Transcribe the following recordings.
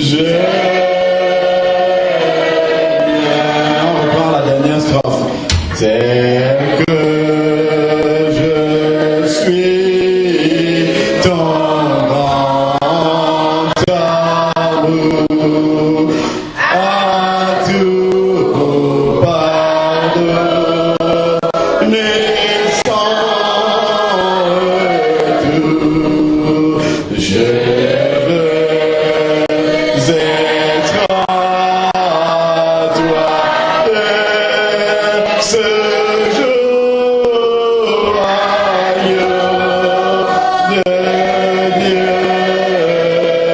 On reprend la dernière strophe. C'est que je suis ton grand amour, à tout pardonner sans retour. Je veux être à toi de ce jour ailleurs de Dieu.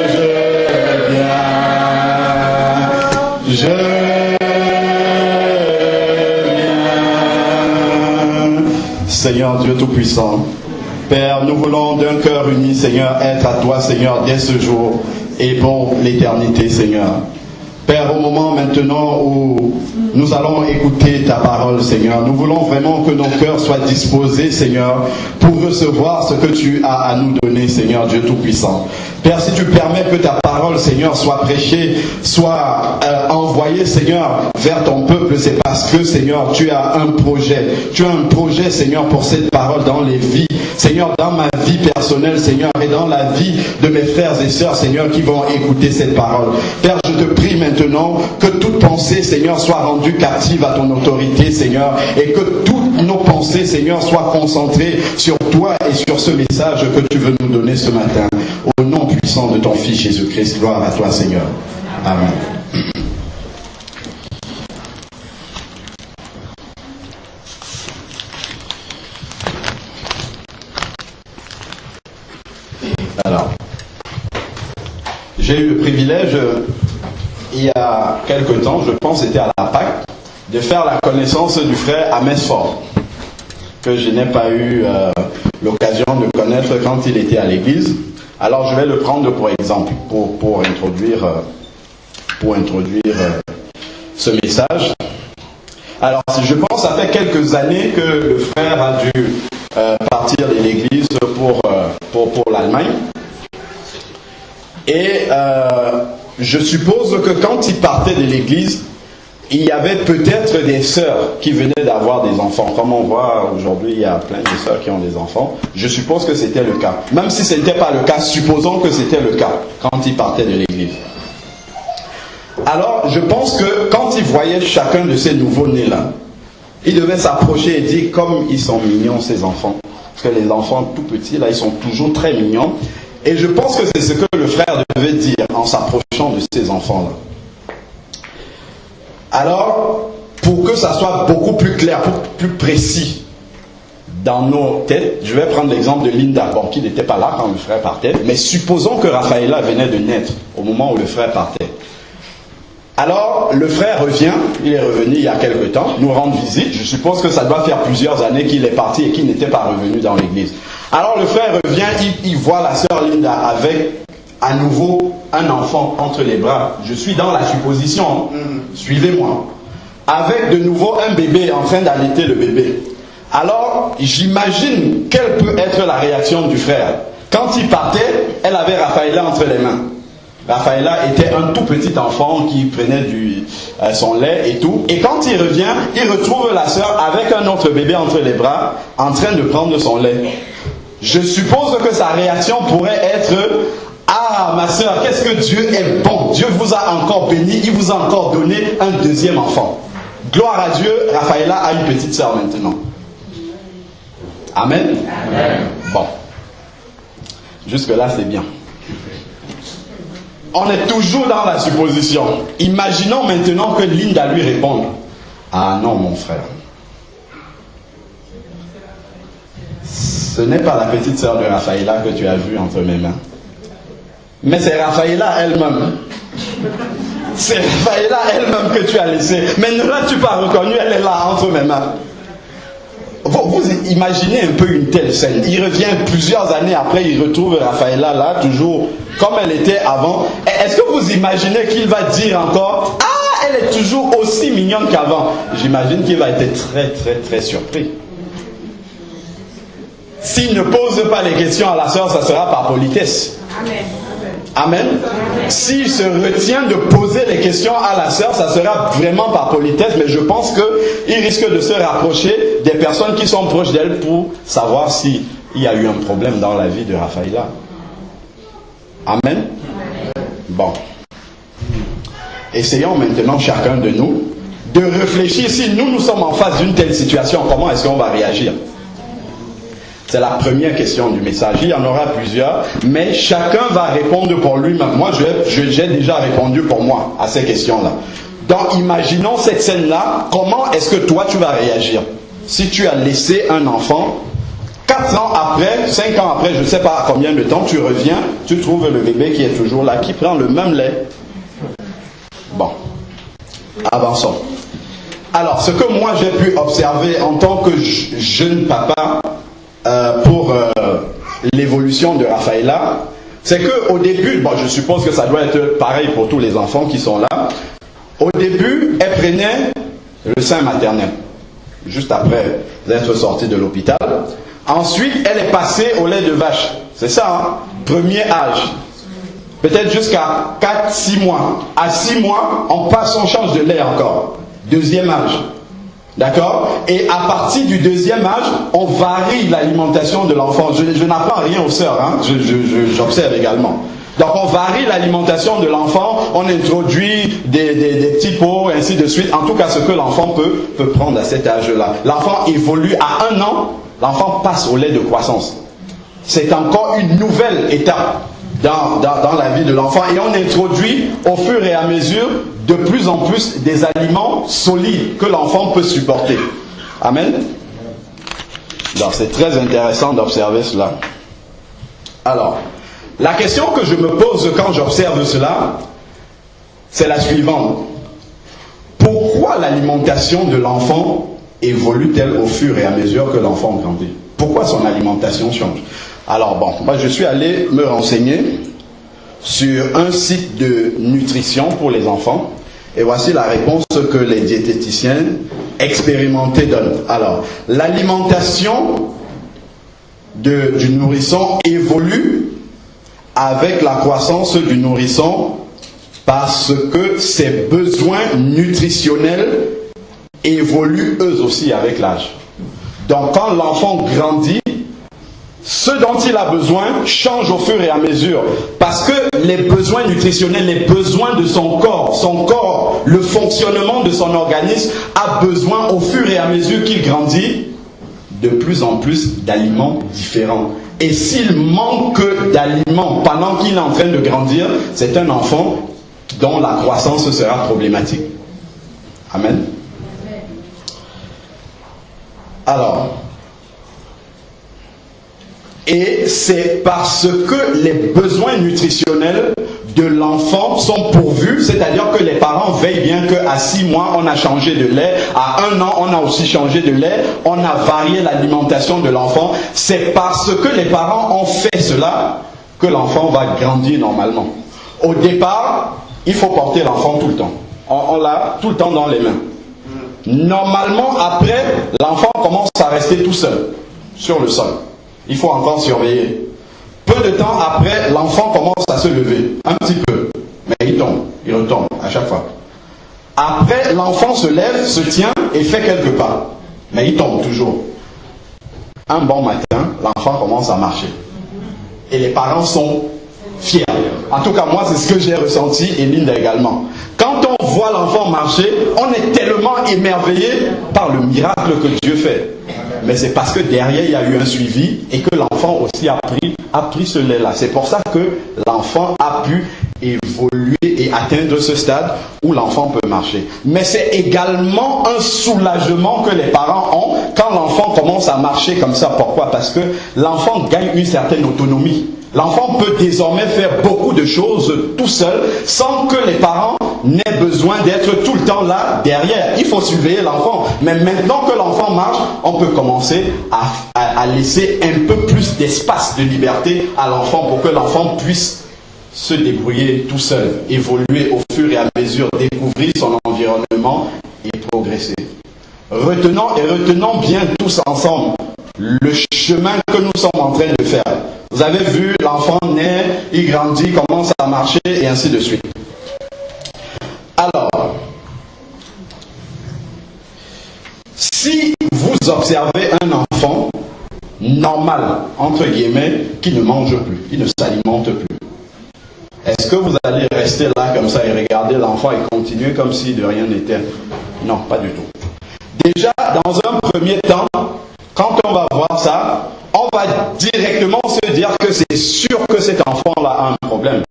Je viens. Seigneur Dieu Tout-Puissant, Père, nous voulons d'un cœur uni, Seigneur, être à toi, Seigneur, dès ce jour et pour l'éternité, Seigneur. Père, au moment maintenant où nous allons écouter ta parole, Seigneur, nous voulons vraiment que nos cœurs soient disposés, Seigneur, pour recevoir ce que tu as à nous donner, Seigneur Dieu Tout-Puissant. Père, si tu permets que ta parole, Seigneur, soit prêchée, soit envoyée, Seigneur, vers ton peuple, c'est parce que, Seigneur, tu as un projet. Tu as un projet, Seigneur, pour cette parole dans les vies. Seigneur, dans ma vie personnelle, Seigneur, et dans la vie de mes frères et sœurs, Seigneur, qui vont écouter cette parole. Père, je te prie maintenant que toute pensée, Seigneur, soit rendue captive à ton autorité, Seigneur, et que toutes nos pensées, Seigneur, soient concentrées sur toi et sur ce message que tu veux nous donner ce matin. Au nom puissant de ton Fils Jésus-Christ, gloire à toi, Seigneur. Amen. Alors, j'ai eu le privilège, il y a quelque temps, je pense c'était à la Pâque, de faire la connaissance du frère Amesfort, que je n'ai pas eu l'occasion de connaître quand il était à l'église. Alors je vais le prendre pour exemple, pour introduire ce message. Alors je pense que ça fait quelques années que le frère a dû partir de l'église pour l'Allemagne. Et je suppose que quand il partait de l'église, il y avait peut-être des sœurs qui venaient d'avoir des enfants. Comme on voit aujourd'hui, il y a plein de sœurs qui ont des enfants. Je suppose que c'était le cas. Même si ce n'était pas le cas, supposons que c'était le cas quand il partait de l'église. Alors, je pense que quand il voyait chacun de ces nouveaux-nés-là, il devait s'approcher et dire comme ils sont mignons ces enfants. Parce que les enfants tout petits, là, ils sont toujours très mignons. Et je pense que c'est ce que le frère devait dire en s'approchant de ces enfants-là. Alors, pour que ça soit beaucoup plus clair, plus précis dans nos têtes, je vais prendre l'exemple de Linda, bon, qui n'était pas là quand le frère partait, mais supposons que Raphaëla venait de naître au moment où le frère partait. Alors, le frère revient, il est revenu il y a quelque temps, nous rendre visite. Je suppose que ça doit faire plusieurs années qu'il est parti et qu'il n'était pas revenu dans l'église. Alors, le frère revient, il voit la sœur Linda avec à nouveau un enfant entre les bras. Je suis dans la supposition, suivez-moi. Avec de nouveau un bébé en train d'allaiter le bébé. Alors, j'imagine quelle peut être la réaction du frère. Quand il partait, elle avait Raphaëla entre les mains. Raphaëla était un tout petit enfant qui prenait son lait et tout. Et quand il revient, il retrouve la sœur avec un autre bébé entre les bras, en train de prendre son lait. Je suppose que sa réaction pourrait être « Ah, ma sœur, qu'est-ce que Dieu est bon! Dieu vous a encore béni, il vous a encore donné un deuxième enfant. Gloire à Dieu, Raphaëla a une petite sœur maintenant. » Amen. Amen. Bon. Jusque-là, c'est bien. On est toujours dans la supposition. Imaginons maintenant que Linda lui réponde. Ah non, mon frère. Ce n'est pas la petite sœur de Raphaëla que tu as vue entre mes mains. Mais c'est Raphaëla elle-même. C'est Raphaëla elle-même que tu as laissée. Mais ne l'as-tu pas reconnue? Elle est là entre mes mains. Vous imaginez un peu une telle scène. Il revient plusieurs années après, il retrouve Raphaëla là, toujours comme elle était avant. Est-ce que vous imaginez qu'il va dire encore « Ah, elle est toujours aussi mignonne qu'avant » J'imagine qu'il va être très très très surpris. S'il ne pose pas les questions à la sœur, ça sera par politesse. Amen. Amen. S'il se retient de poser les questions à la sœur, ça sera vraiment par politesse, mais je pense qu'il risque de se rapprocher des personnes qui sont proches d'elle pour savoir s'il y a eu un problème dans la vie de Raphaëlla. Amen. Bon. Essayons maintenant chacun de nous de réfléchir si nous sommes en face d'une telle situation, comment est-ce qu'on va réagir? C'est la première question du message. Il y en aura plusieurs, mais chacun va répondre pour lui-même. Moi, j'ai déjà répondu pour moi à ces questions-là. Donc, imaginons cette scène-là. Comment est-ce que toi, tu vas réagir? Si tu as laissé un enfant, 4 ans après, 5 ans après, je ne sais pas combien de temps, tu reviens, tu trouves le bébé qui est toujours là, qui prend le même lait. Bon, avançons. Alors, ce que moi, j'ai pu observer en tant que jeune papa, pour l'évolution de Raphaëlla, c'est qu'au début, bon, je suppose que ça doit être pareil pour tous les enfants qui sont là, au début, elle prenait le sein maternel, juste après être sortie de l'hôpital. Ensuite, elle est passée au lait de vache, c'est ça, hein? Premier âge, peut-être jusqu'à 4-6 mois. À 6 mois, on change de lait encore, deuxième âge. D'accord? Et à partir du deuxième âge, on varie l'alimentation de l'enfant. Je n'apprends rien aux sœurs, hein? J'observe également. Donc on varie l'alimentation de l'enfant, on introduit des petits pots, ainsi de suite. En tout cas, ce que l'enfant peut prendre à cet âge-là. L'enfant évolue à 1 an, l'enfant passe au lait de croissance. C'est encore une nouvelle étape dans la vie de l'enfant. Et on introduit au fur et à mesure de plus en plus des aliments solides que l'enfant peut supporter. Amen. Donc c'est très intéressant d'observer cela. Alors, la question que je me pose quand j'observe cela, c'est la suivante. Pourquoi l'alimentation de l'enfant évolue-t-elle au fur et à mesure que l'enfant grandit? Pourquoi son alimentation change? Alors bon, moi je suis allé me renseigner sur un site de nutrition pour les enfants. Et voici la réponse que les diététiciens expérimentés donnent. Alors, l'alimentation du nourrisson évolue avec la croissance du nourrisson parce que ses besoins nutritionnels évoluent eux aussi avec l'âge. Donc, quand l'enfant grandit, ce dont il a besoin change au fur et à mesure. Parce que les besoins nutritionnels, les besoins de son corps, le fonctionnement de son organisme a besoin au fur et à mesure qu'il grandit de plus en plus d'aliments différents. Et s'il manque d'aliments pendant qu'il est en train de grandir, c'est un enfant dont la croissance sera problématique. Amen. Alors, et c'est parce que les besoins nutritionnels de l'enfant sont pourvus, c'est-à-dire que les parents veillent bien qu'à 6 mois, on a changé de lait, à 1 an, on a aussi changé de lait, on a varié l'alimentation de l'enfant. C'est parce que les parents ont fait cela que l'enfant va grandir normalement. Au départ, il faut porter l'enfant tout le temps. On l'a tout le temps dans les mains. Normalement, après, l'enfant commence à rester tout seul, sur le sol. Il faut encore surveiller. Peu de temps après, l'enfant commence à se lever, un petit peu. Mais il tombe, il retombe à chaque fois. Après, l'enfant se lève, se tient et fait quelques pas. Mais il tombe toujours. Un bon matin, l'enfant commence à marcher. Et les parents sont fiers. En tout cas, moi, c'est ce que j'ai ressenti et Linda également. Quand on voit l'enfant marcher, on est tellement émerveillé par le miracle que Dieu fait. Mais c'est parce que derrière, il y a eu un suivi et que l'enfant aussi a pris ce lait-là. C'est pour ça que l'enfant a pu évoluer et atteindre ce stade où l'enfant peut marcher. Mais c'est également un soulagement que les parents ont quand l'enfant commence à marcher comme ça. Pourquoi? Parce que l'enfant gagne une certaine autonomie. L'enfant peut désormais faire beaucoup de choses tout seul sans que les parents n'aient besoin d'être tout le temps là derrière. Il faut surveiller l'enfant. Mais maintenant que l'enfant marche, on peut commencer à laisser un peu plus d'espace de liberté à l'enfant pour que l'enfant puisse se débrouiller tout seul, évoluer au fur et à mesure, découvrir son environnement et progresser. Retenons bien tous ensemble le chemin que nous sommes en train de faire. Vous avez vu, l'enfant naît, il grandit, commence à marcher et ainsi de suite. Alors, si vous observez un enfant normal, entre guillemets, qui ne mange plus, qui ne s'alimente plus, est-ce que vous allez rester là comme ça et regarder l'enfant et continuer comme si de rien n'était? Non, pas du tout. Déjà, dans un premier temps, quand on va voir ça, on va directement se dire que c'est sûr que cet enfant-là a un problème.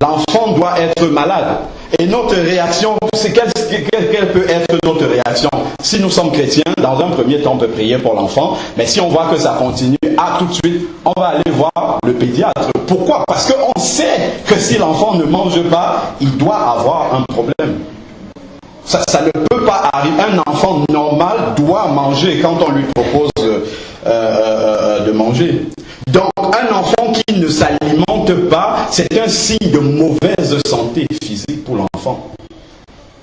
L'enfant doit être malade. Et notre réaction, c'est quelle peut être notre réaction? Si nous sommes chrétiens, dans un premier temps, on peut prier pour l'enfant. Mais si on voit que ça continue, tout de suite, on va aller voir le pédiatre. Pourquoi? Parce qu'on sait que si l'enfant ne mange pas, il doit avoir un problème. Ça ne peut pas arriver. Un enfant normal doit manger quand on lui propose de manger. Donc, un enfant qui ne s'alimente pas, c'est un signe de mauvaise santé physique pour l'enfant.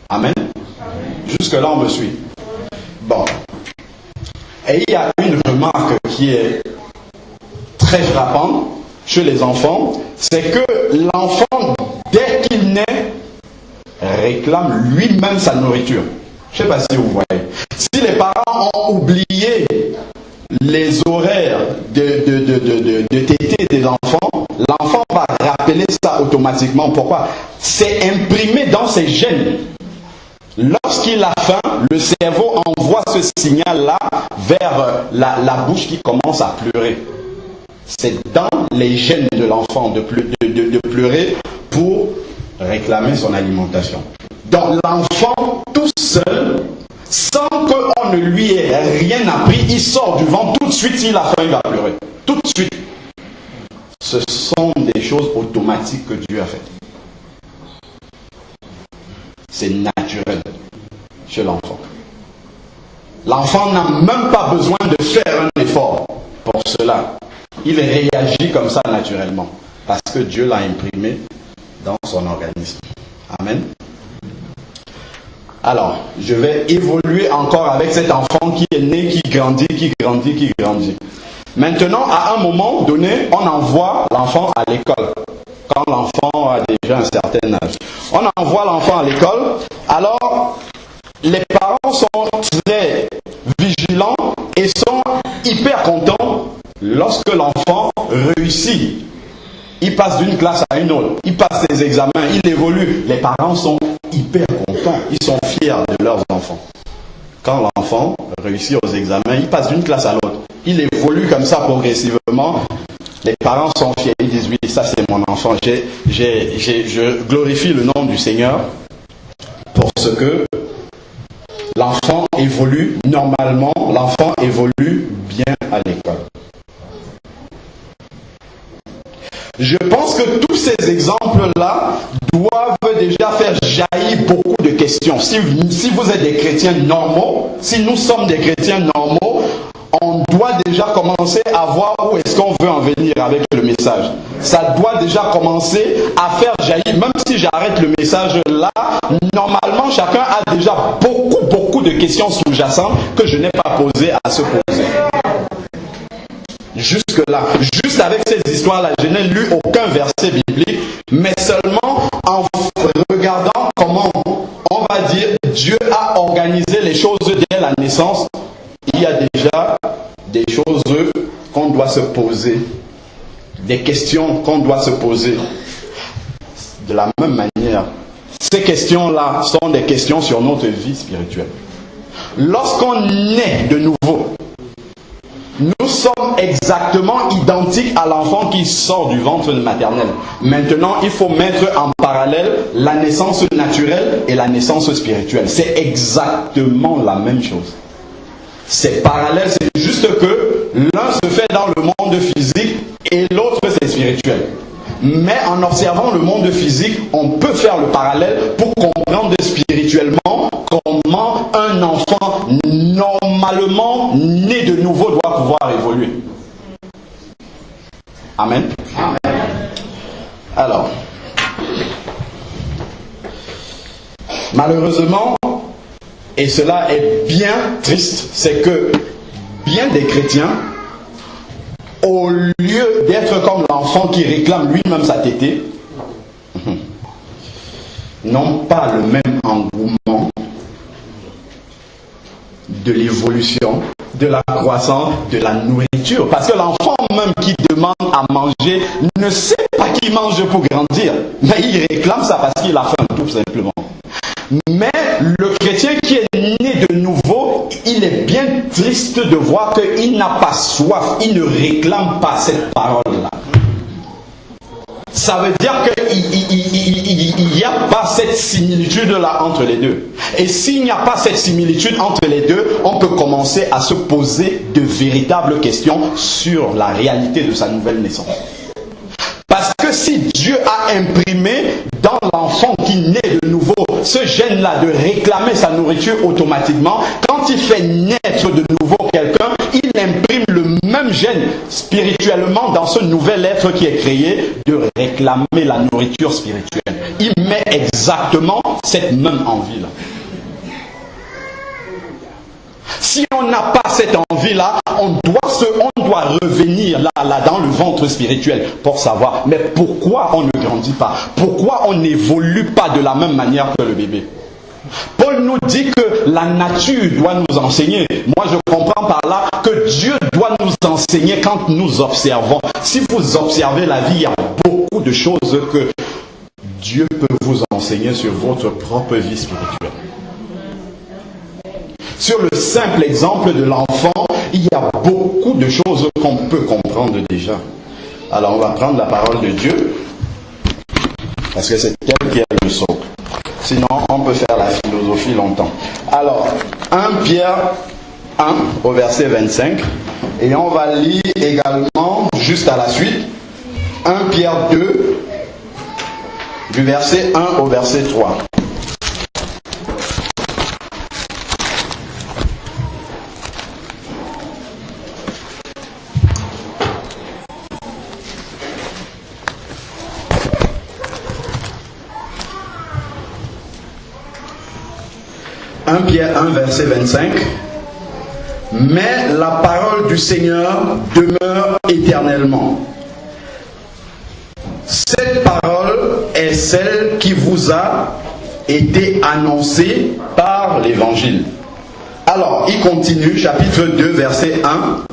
Amen. Jusque-là, on me suit. Bon. Et il y a une remarque qui est très frappante chez les enfants, c'est que l'enfant, dès qu'il naît, réclame lui-même sa nourriture. Je ne sais pas si vous voyez. Si les parents ont oublié les horaires de tétée des enfants, l'enfant va rappeler ça automatiquement. Pourquoi? C'est imprimé dans ses gènes. Lorsqu'il a faim, le cerveau envoie ce signal-là vers la bouche qui commence à pleurer. C'est dans les gènes de l'enfant de pleurer pour réclamer son alimentation. Donc l'enfant tout seul, sans qu'on ne lui ait rien appris, il sort du ventre tout de suite. S'il a faim, il va pleurer. Tout de suite. Ce sont des choses automatiques que Dieu a faites. C'est naturel chez l'enfant. L'enfant n'a même pas besoin de faire un effort pour cela. Il réagit comme ça naturellement. Parce que Dieu l'a imprimé dans son organisme. Amen. Alors, je vais évoluer encore avec cet enfant qui est né, qui grandit, qui grandit, qui grandit. Maintenant, à un moment donné, on envoie l'enfant à l'école. Quand l'enfant a déjà un certain âge. On envoie l'enfant à l'école. Alors, les parents sont très vigilants et sont hyper contents lorsque l'enfant réussit. Il passe d'une classe à une autre. Il passe ses examens. Il évolue. Les parents sont hyper contents. Ils sont fiers de leurs enfants. Quand l'enfant réussit aux examens, il passe d'une classe à l'autre. Il évolue comme ça progressivement. Les parents sont fiers. Ils disent, oui, ça c'est mon enfant. Je glorifie le nom du Seigneur pour ce que l'enfant évolue normalement. L'enfant évolue bien à l'école. Je pense que tous ces exemples-là doivent déjà faire jaillir beaucoup de questions. Si vous êtes des chrétiens normaux, si nous sommes des chrétiens normaux, on doit déjà commencer à voir où est-ce qu'on veut en venir avec le message. Ça doit déjà commencer à faire jaillir, même si j'arrête le message là, normalement chacun a déjà beaucoup de questions sous-jacentes que je n'ai pas posées à se poser. Jusque-là, juste avec ces histoires-là, je n'ai lu aucun verset biblique, mais seulement en regardant comment, on va dire, Dieu a organisé les choses dès la naissance. Il y a déjà des choses qu'on doit se poser, des questions qu'on doit se poser. De la même manière, ces questions-là sont des questions sur notre vie spirituelle. Lorsqu'on naît de nouveau, nous sommes exactement identiques à l'enfant qui sort du ventre maternel. Maintenant, il faut mettre en parallèle la naissance naturelle et la naissance spirituelle. C'est exactement la même chose. C'est parallèle, c'est juste que l'un se fait dans le monde physique et l'autre c'est spirituel. Mais en observant le monde physique, on peut faire le parallèle pour comprendre spirituellement comment un enfant normalement né de nouveau doit pouvoir évoluer. Amen. Amen. Alors, malheureusement, et cela est bien triste, c'est que bien des chrétiens au lieu d'être comme l'enfant qui réclame lui-même sa tétée, n'ont pas le même engouement de l'évolution, de la croissance, de la nourriture. Parce que l'enfant même qui demande à manger ne sait pas qu'il mange pour grandir. Mais il réclame ça parce qu'il a faim, tout simplement. Mais le chrétien qui est né de nouveau, il est bien triste de voir qu'il n'a pas soif, il ne réclame pas cette parole-là. Ça veut dire qu'il n'y a pas cette similitude-là entre les deux. Et s'il n'y a pas cette similitude entre les deux, on peut commencer à se poser de véritables questions sur la réalité de sa nouvelle naissance. Parce que si Dieu a imprimé dans l'enfant qui naît de nouveau ce gène-là de réclamer sa nourriture automatiquement, quand il fait naître de nouveau quelqu'un, il imprime le même gène spirituellement dans ce nouvel être qui est créé de réclamer la nourriture spirituelle. Il met exactement cette même envie-là. Si on n'a pas cette envie-là, on doit revenir là dans le ventre spirituel pour savoir, mais pourquoi on ne grandit pas? Pourquoi on n'évolue pas de la même manière que le bébé? Paul nous dit que la nature doit nous enseigner. Moi, je comprends par là que Dieu doit nous enseigner quand nous observons. Si vous observez la vie, il y a beaucoup de choses que Dieu peut vous enseigner sur votre propre vie spirituelle. Sur le simple exemple de l'enfant, il y a beaucoup de choses qu'on peut comprendre déjà. Alors, on va prendre la parole de Dieu, parce que c'est elle qui est le socle. Sinon, on peut faire la philosophie longtemps. Alors, 1 Pierre 1 au verset 25, et on va lire également, juste à la suite, 1 Pierre 2, du verset 1 au verset 3. Pierre 1, verset 25. Mais la parole du Seigneur demeure éternellement. Cette parole est celle qui vous a été annoncée par l'Évangile. Alors, il continue, chapitre 2, verset 1.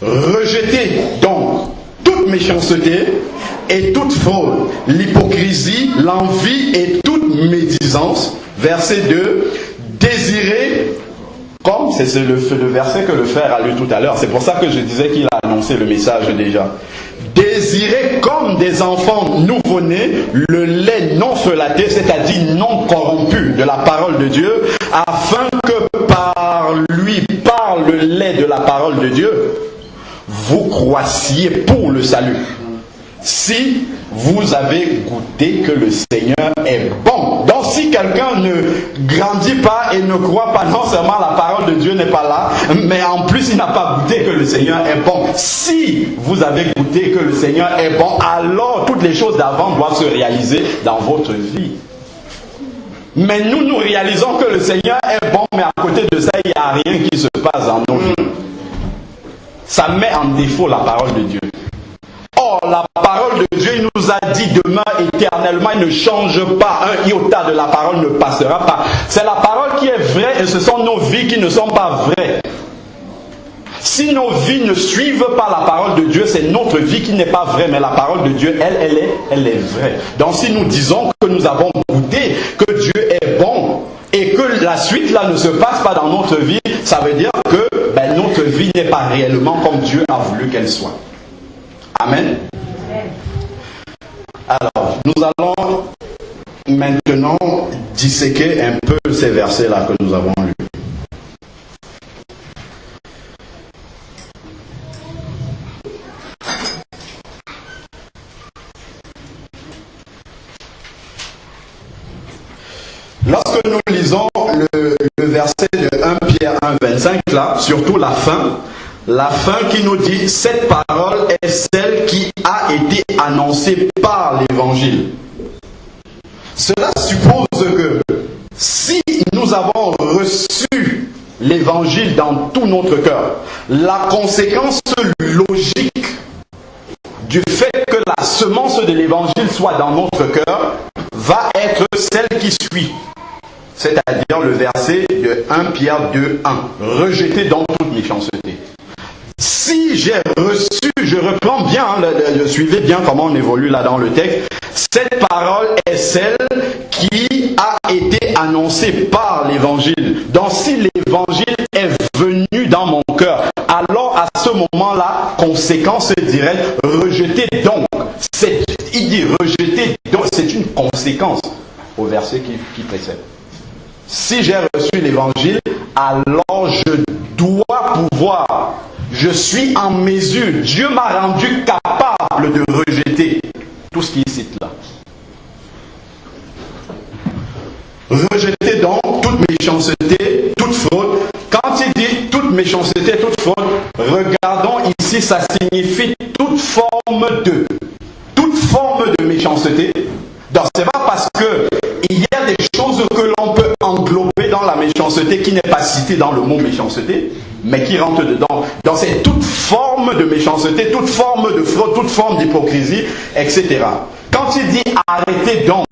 Rejetez donc toute méchanceté et toute fraude, l'hypocrisie, l'envie et toute médisance. Verset 2, désirez, comme c'est le verset que le frère a lu tout à l'heure, c'est pour ça que je disais qu'il a annoncé le message déjà. Désirez comme des enfants nouveau-nés le lait non frelaté, c'est-à-dire non corrompu de la parole de Dieu, afin que par le lait de la parole de Dieu, vous croissiez pour le salut. Si vous avez goûté que le Seigneur est bon. Donc si quelqu'un ne grandit pas et ne croit pas, non seulement la parole de Dieu n'est pas là, mais en plus il n'a pas goûté que le Seigneur est bon. Si vous avez goûté que le Seigneur est bon, alors toutes les choses d'avant doivent se réaliser dans votre vie. Mais nous réalisons que le Seigneur est bon, mais à côté de ça, il n'y a rien qui se passe dans nos vies. Ça met en défaut la parole de Dieu. Or, la parole de Dieu, il nous a dit demain éternellement, il ne change pas. Un iota de la parole ne passera pas. C'est la parole qui est vraie et ce sont nos vies qui ne sont pas vraies. Si nos vies ne suivent pas la parole de Dieu, c'est notre vie qui n'est pas vraie, mais la parole de Dieu, elle est vraie. Donc si nous disons que nous avons goûté, que Dieu est bon, et que la suite là ne se passe pas dans notre vie, ça veut dire que notre vie n'est pas réellement comme Dieu a voulu qu'elle soit. Amen. Alors, nous allons maintenant disséquer un peu ces versets-là que nous avons lus. Lorsque nous lisons le verset de 1 Pierre 1, 25, là, surtout la fin qui nous dit « Cette parole est celle qui a été annoncée par l'Évangile ». Cela suppose que si nous avons reçu l'évangile dans tout notre cœur, la conséquence logique du fait que la semence de l'évangile soit dans notre cœur va être celle qui suit. C'est-à-dire le verset de 1 Pierre 2, 1. Rejetez donc toute méchanceté. Si j'ai reçu, je reprends bien, suivez bien comment on évolue là dans le texte, cette parole est celle qui a été annoncée par l'évangile. Donc si l'évangile est venu dans mon cœur, alors à ce moment-là, conséquence directe, rejetez donc. Il dit rejetez donc, c'est une conséquence au verset qui précède. Si j'ai reçu l'évangile, alors je dois pouvoir, je suis en mesure, Dieu m'a rendu capable de rejeter tout ce qu'il cite là. Rejetez donc toute méchanceté, toute fraude. Quand il dit toute méchanceté, toute fraude, regardons ici, ça signifie toute forme de méchanceté. Donc c'est pas parce que il y a des choses que l'on peut englober dans la méchanceté qui n'est pas citée dans le mot méchanceté, mais qui rentre dedans. Donc c'est toute forme de méchanceté, toute forme de fraude, toute forme d'hypocrisie, etc. Quand il dit arrêtez donc,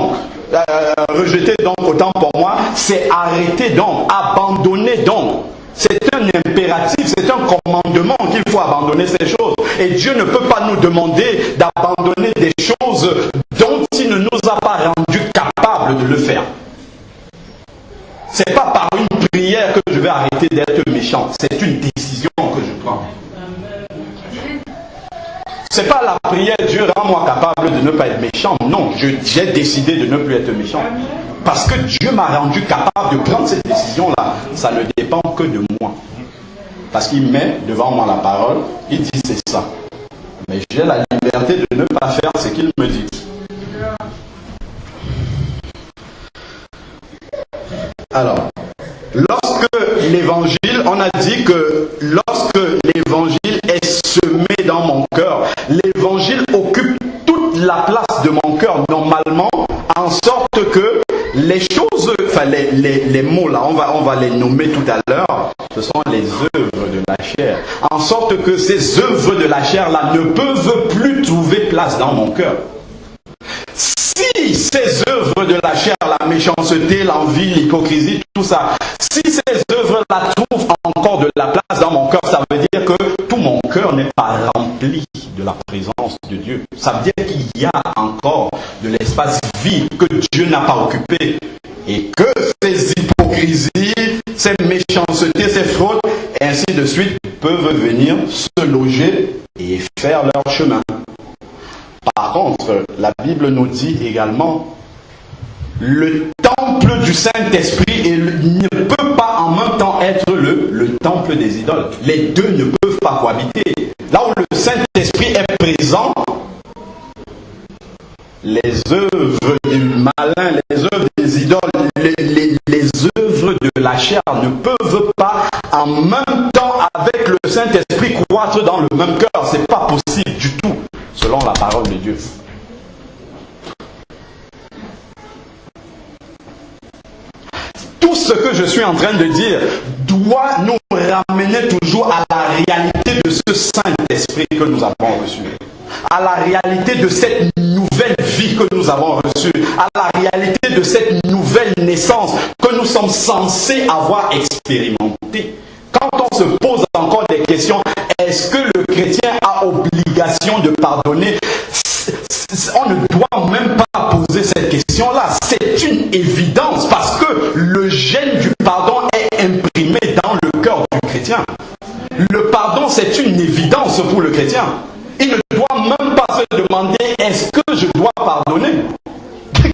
rejetez donc, autant pour moi, c'est arrêter donc, abandonner donc. C'est un impératif, c'est un commandement qu'il faut abandonner ces choses. Et Dieu ne peut pas nous demander d'abandonner des choses dont il ne nous a pas rendu capables de le faire. C'est pas par une prière que je vais arrêter d'être méchant. C'est une décision que je prends. C'est pas la prière, Dieu rend-moi capable de ne pas être méchant. Non, j'ai décidé de ne plus être méchant. Parce que Dieu m'a rendu capable de prendre cette décision-là. Ça ne dépend que de moi. Parce qu'il met devant moi la parole, il dit c'est ça. Mais j'ai la liberté de ne pas faire ce qu'il me dit. Alors, lorsque l'évangile, on a dit que lorsque l'évangile est semé dans mon cœur, l'évangile occupe toute la place de mon cœur normalement, en sorte que les choses, enfin les mots là, on va les nommer tout à l'heure, ce sont les œuvres de la chair. En sorte que ces œuvres de la chair là ne peuvent plus trouver place dans mon cœur. Si ces œuvres de la chair, la méchanceté, l'envie, l'hypocrisie, tout ça, si ces œuvres-là trouvent encore de la place dans mon cœur, ça veut dire que tout mon cœur n'est pas rempli de la présence de Dieu. Ça veut dire qu'il y a encore de l'espace vide que Dieu n'a pas occupé. Et que ces hypocrisies, ces méchancetés, ces fraudes, et ainsi de suite, peuvent venir se loger et faire leur chemin. Par contre, la Bible nous dit également, le temple du Saint-Esprit ne peut pas en même temps être le temple des idoles. Les deux ne peuvent pas cohabiter. Là où le Saint-Esprit est présent, les œuvres du malin, les œuvres des idoles, les œuvres de la chair ne peuvent pas en même temps avec le Saint-Esprit croître dans le même cœur. Ce n'est pas possible du tout, selon la parole de Dieu. Tout ce que je suis en train de dire doit nous ramener toujours à la réalité de ce Saint-Esprit que nous avons reçu. À la réalité de cette nouvelle vie que nous avons reçue. À la réalité de cette nouvelle naissance que nous sommes censés avoir expérimentée. Quand on se pose encore des questions, est-ce que le chrétien a obligation de pardonner? On ne doit même pas poser cette question-là. C'est une évidence parce que le gène du pardon est imprimé dans le cœur du chrétien. Le pardon, c'est une évidence pour le chrétien. Il ne doit même pas se demander est-ce que je dois pardonner?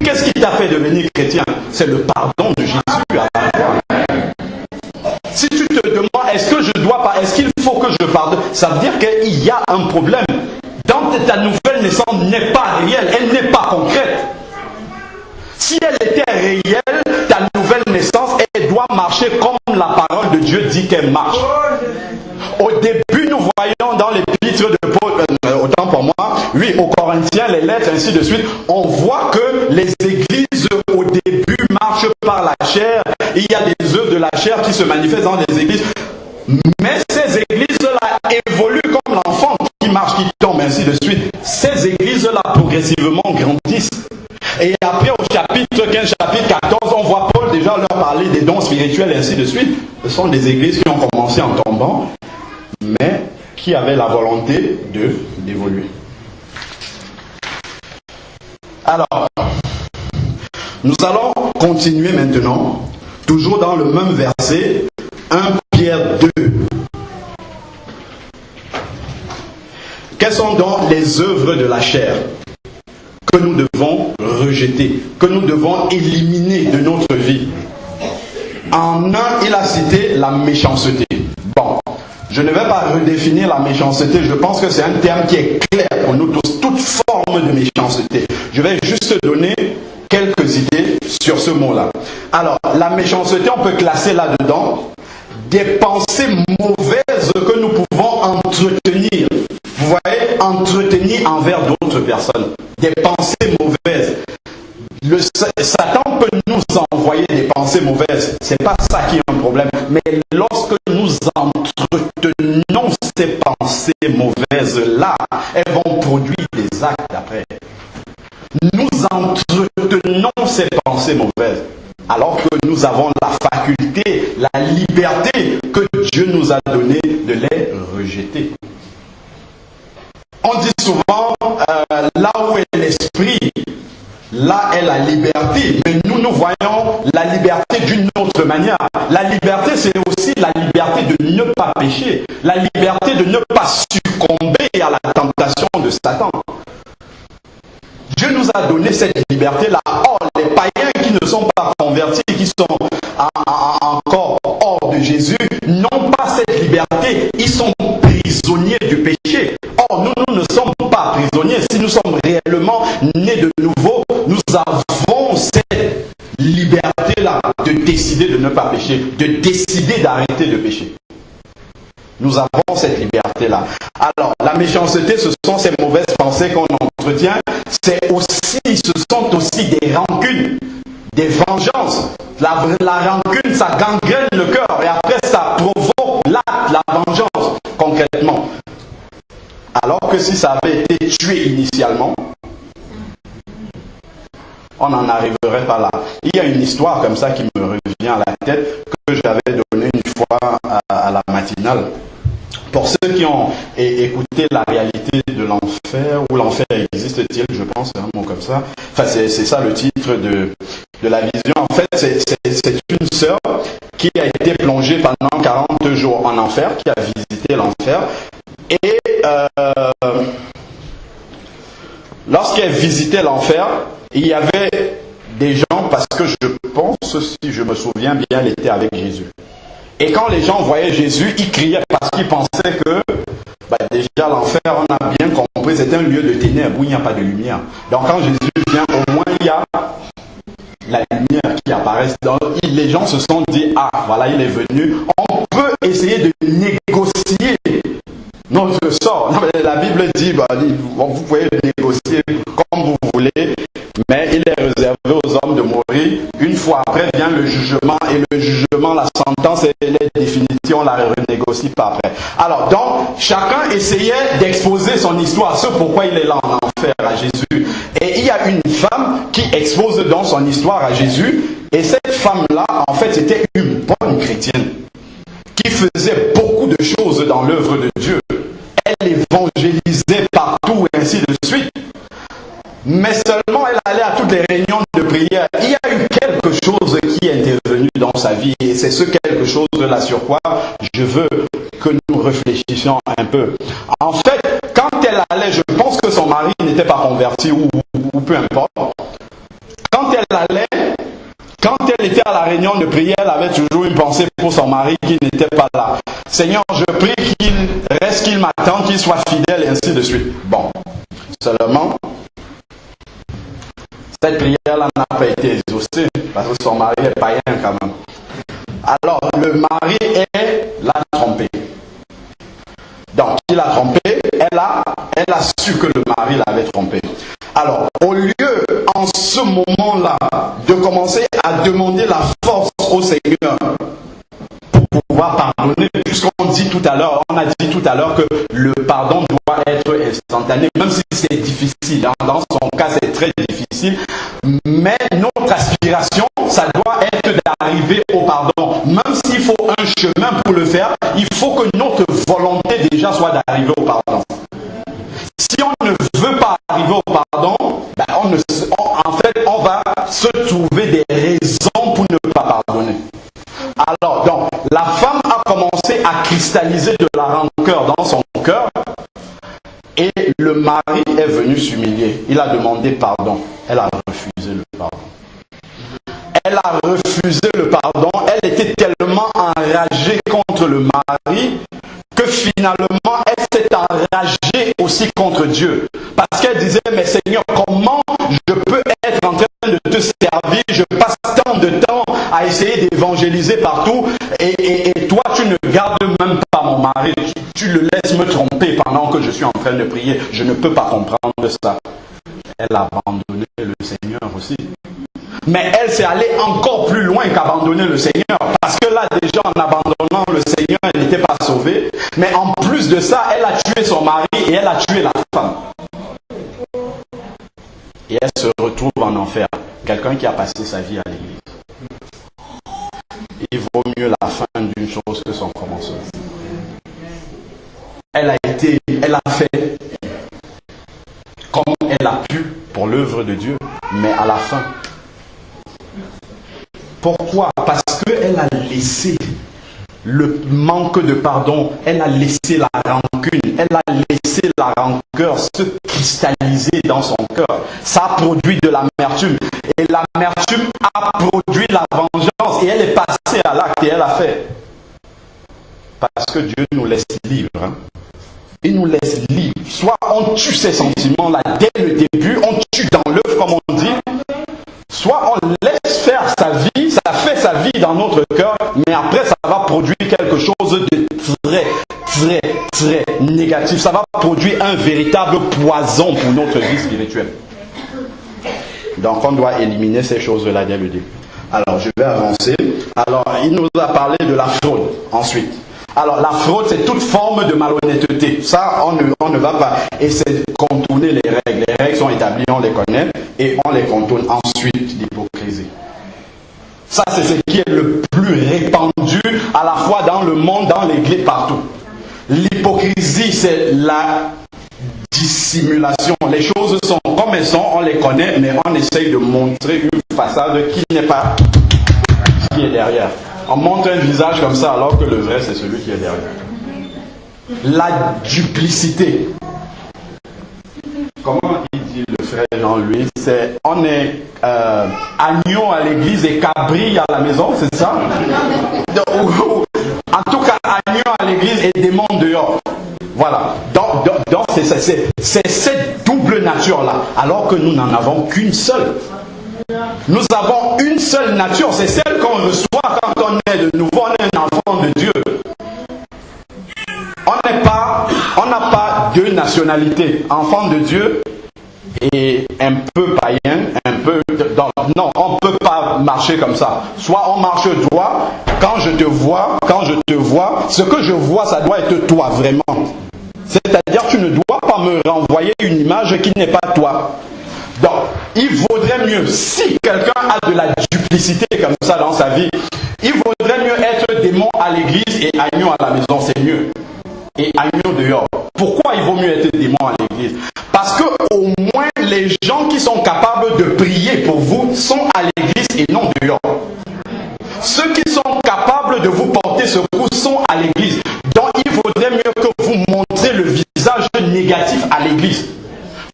Qu'est-ce qui t'a fait devenir chrétien? C'est le pardon de Jésus à la croix. Si tu te demandes est-ce que je dois pas, est-ce qu'il faut que je pardonne, ça veut dire qu'il y a un problème. Donc ta nouvelle naissance n'est pas réelle, elle n'est pas concrète. Si elle était réelle, ta nouvelle naissance, elle doit marcher comme la parole de Dieu dit qu'elle marche. Au début, nous voyons dans l'épître de Paul, autant pour moi, oui, aux Corinthiens, les lettres, ainsi de suite, on voit que les églises au début marchent par la chair, il y a des œuvres de la chair qui se manifestent dans les églises. Mais ces églises-là évoluent comme l'enfant qui marche, qui tombe, ainsi de suite. Ces églises-là progressivement grandissent. Et après, au chapitre 15, chapitre 14, on voit Paul déjà leur parler des dons spirituels, ainsi de suite. Ce sont des églises qui ont commencé en tombant, mais qui avaient la volonté d'évoluer. Alors, nous allons continuer maintenant, toujours dans le même verset, 1 Pierre 2. Quelles sont donc les œuvres de la chair que nous devons rejeter, que nous devons éliminer de notre vie? En un, il a cité la méchanceté. Bon, je ne vais pas redéfinir la méchanceté, je pense que c'est un terme qui est clair pour nous tous, toute forme de méchanceté. Je vais juste donner quelques idées sur ce mot-là. Alors, la méchanceté, on peut classer là-dedans des pensées mauvaises que nous pouvons entretenir. Vous voyez, entretenir envers d'autres personnes. Des pensées mauvaises. Satan peut nous envoyer des pensées mauvaises. C'est pas ça qui est un problème. Mais lorsque nous entretenons ces pensées mauvaises-là, elles vont produire des actes après. Nous entretenons ces pensées mauvaises, alors que nous avons la faculté, la liberté que Dieu nous a donnée de les rejeter. On dit souvent, là où est l'esprit, là est la liberté. Mais nous voyons la liberté d'une autre manière. La liberté, c'est aussi la liberté de ne pas pécher. La liberté de ne pas succomber à la tentation de Satan. Dieu nous a donné cette liberté-là. Or, les païens qui ne sont pas convertis, qui sont encore hors de Jésus, n'ont pas cette liberté. Ils sont prisonniers du péché. Or, nous ne sommes pas prisonniers. Si nous sommes réellement nés de nouveau, nous avons cette liberté-là de décider de ne pas pécher, de décider d'arrêter de pécher. Nous avons cette liberté-là. Alors, la méchanceté, ce sont ces mauvaises pensées qu'on entretient. Ce sont aussi des rancunes, des vengeances. La rancune, ça gangrène le cœur et après, ça provoque l'acte, la vengeance, concrètement. Alors que si ça avait été tué initialement, on n'en arriverait pas là. Il y a une histoire comme ça qui me revient à la tête que j'avais donnée une fois à la matinale. Pour ceux qui ont écouté la réalité de l'enfer, où l'enfer existe-t-il, je pense, c'est un mot comme ça. Enfin, c'est ça le titre de la vision. En fait, c'est une sœur qui a été plongée pendant 40 jours en enfer, qui a visité l'enfer. Et lorsqu'elle visitait l'enfer, il y avait des gens, parce que je pense, si je me souviens bien, elle était avec Jésus. Et quand les gens voyaient Jésus, ils criaient parce qu'ils pensaient que déjà l'enfer, on a bien compris, c'est un lieu de ténèbres où il n'y a pas de lumière. Donc quand Jésus vient, au moins il y a la lumière qui apparaît. Donc, les gens se sont dit, ah voilà, il est venu. On peut essayer de négocier notre sort. La Bible dit, vous pouvez négocier comme vous voulez, mais il est réservé aux hommes de mourir. Une fois après vient le jugement, et le jugement, la sentence, elle est définitive, on la renégocie pas après. Alors donc, chacun essayait d'exposer son histoire, ce pourquoi il est là en enfer à Jésus. Et il y a une femme qui expose donc son histoire à Jésus, et cette femme-là, en fait, c'était une bonne chrétienne, qui faisait beaucoup de choses dans l'œuvre de Dieu. Elle évangélisait partout, et ainsi de suite. Mais seulement elle allait à toutes les réunions de prière. Il y a eu quelque chose qui est intervenu dans sa vie. Et c'est ce quelque chose-là sur quoi je veux que nous réfléchissions un peu. En fait, quand elle allait, je pense que son mari n'était pas converti ou peu importe. Quand elle était à la réunion de prière, elle avait toujours une pensée pour son mari qui n'était pas là. Seigneur, je prie qu'il reste, qu'il m'attende, qu'il soit fidèle, et ainsi de suite. Bon, seulement, cette prière-là n'a pas été exaucée, parce que son mari est païen quand même. Alors, le mari l'a trompé. Donc, il l'a trompé, elle a su que le mari l'avait trompé. Alors, au lieu, en ce moment-là, de commencer à demander la force au Seigneur pardonner, puisqu'on dit tout à l'heure, on a dit tout à l'heure que le pardon doit être instantané, même si c'est difficile. Hein. Dans son cas, c'est très difficile. Mais notre aspiration, ça doit être d'arriver au pardon. Même s'il faut un chemin pour le faire, il faut que notre volonté déjà soit d'arriver au pardon. Si on ne veut pas arriver au pardon, ben en fait, on va se trouver des raisons pour ne pas pardonner. Alors, donc, la femme a commencé à cristalliser de la rancœur dans son cœur et le mari est venu s'humilier. Il a demandé pardon. Elle a refusé le pardon. Elle a refusé le pardon. Elle était tellement enragée contre le mari que finalement, elle s'est enragée aussi contre Dieu. Parce qu'elle disait, mais Seigneur, comment je peux être en train de te servir? Je passe tant de temps à essayer d'évangéliser partout et toi, tu ne gardes même pas mon mari. Tu le laisses me tromper pendant que je suis en train de prier. Je ne peux pas comprendre ça. Elle a abandonné le Seigneur aussi. Mais elle s'est allée encore plus loin qu'abandonner le Seigneur. Parce que là, déjà, en abandonnant le Seigneur, elle n'était pas sauvée. Mais en plus de ça, elle a tué son mari et elle a tué la femme. Et elle se retrouve en enfer. Quelqu'un qui a passé sa vie à l'église. Il vaut mieux la fin d'une chose que son commencement. Elle a fait comme elle a pu pour l'œuvre de Dieu, mais à la fin. Pourquoi? Parce qu'elle a laissé le manque de pardon, elle a laissé la rancune, elle a laissé la rancœur se cristalliser dans son cœur. Ça a produit de l'amertume. Et l'amertume a produit la vengeance. Et elle est passée à l'acte et elle a fait. Parce que Dieu nous laisse libres. Hein. Il nous laisse libres. Soit on tue ces sentiments-là dès le début, on tue dans l'œuf comme on dit. Soit on laisse faire sa vie, ça fait sa vie dans notre cœur, mais après ça va produire quelque chose de très négatif. Ça va produire un véritable poison pour notre vie spirituelle. Donc on doit éliminer ces choses-là dès le début. Alors je vais avancer. Alors il nous a parlé de la fraude ensuite. Alors la fraude, c'est toute forme de malhonnêteté. Ça, on ne va pas essayer de contourner les règles. Les règles sont établies, on les connaît et on les contourne. Ensuite, l'hypocrisie. Ça, c'est ce qui est le plus répandu à la fois dans le monde, dans l'église, partout. L'hypocrisie, c'est la dissimulation. Les choses sont comme elles sont, on les connaît, mais on essaye de montrer une façade qui n'est pas ce qui est derrière. On montre un visage comme ça alors que le vrai c'est celui qui est derrière. La duplicité. Comment il dit le frère Jean-Louis? C'est on est agneau à l'église et cabri à la maison, c'est ça? En tout cas, agneau à l'église et démon dehors. Voilà. Donc c'est cette double nature-là, alors que nous n'en avons qu'une seule. Nous avons une seule nature, c'est celle qu'on reçoit quand on est de nouveau, on est un enfant de Dieu. On n'a pas deux nationalités, enfant de Dieu et un peu païen, un peu... Non, on ne peut pas marcher comme ça. Soit on marche droit, quand je te vois, ce que je vois, ça doit être toi vraiment. C'est-à-dire tu ne dois pas me renvoyer une image qui n'est pas toi. Donc, il vaudrait mieux, si quelqu'un a de la duplicité comme ça dans sa vie, il vaudrait mieux être démon à l'église et agneau à la maison, c'est mieux. Et agneau dehors. Pourquoi il vaut mieux être démon à l'église? Parce que au moins les gens qui sont capables de prier pour vous sont à l'église et non dehors. Ceux qui sont capables de vous porter secours sont à l'église. Donc il vaudrait mieux que vous montrez le visage négatif à l'église.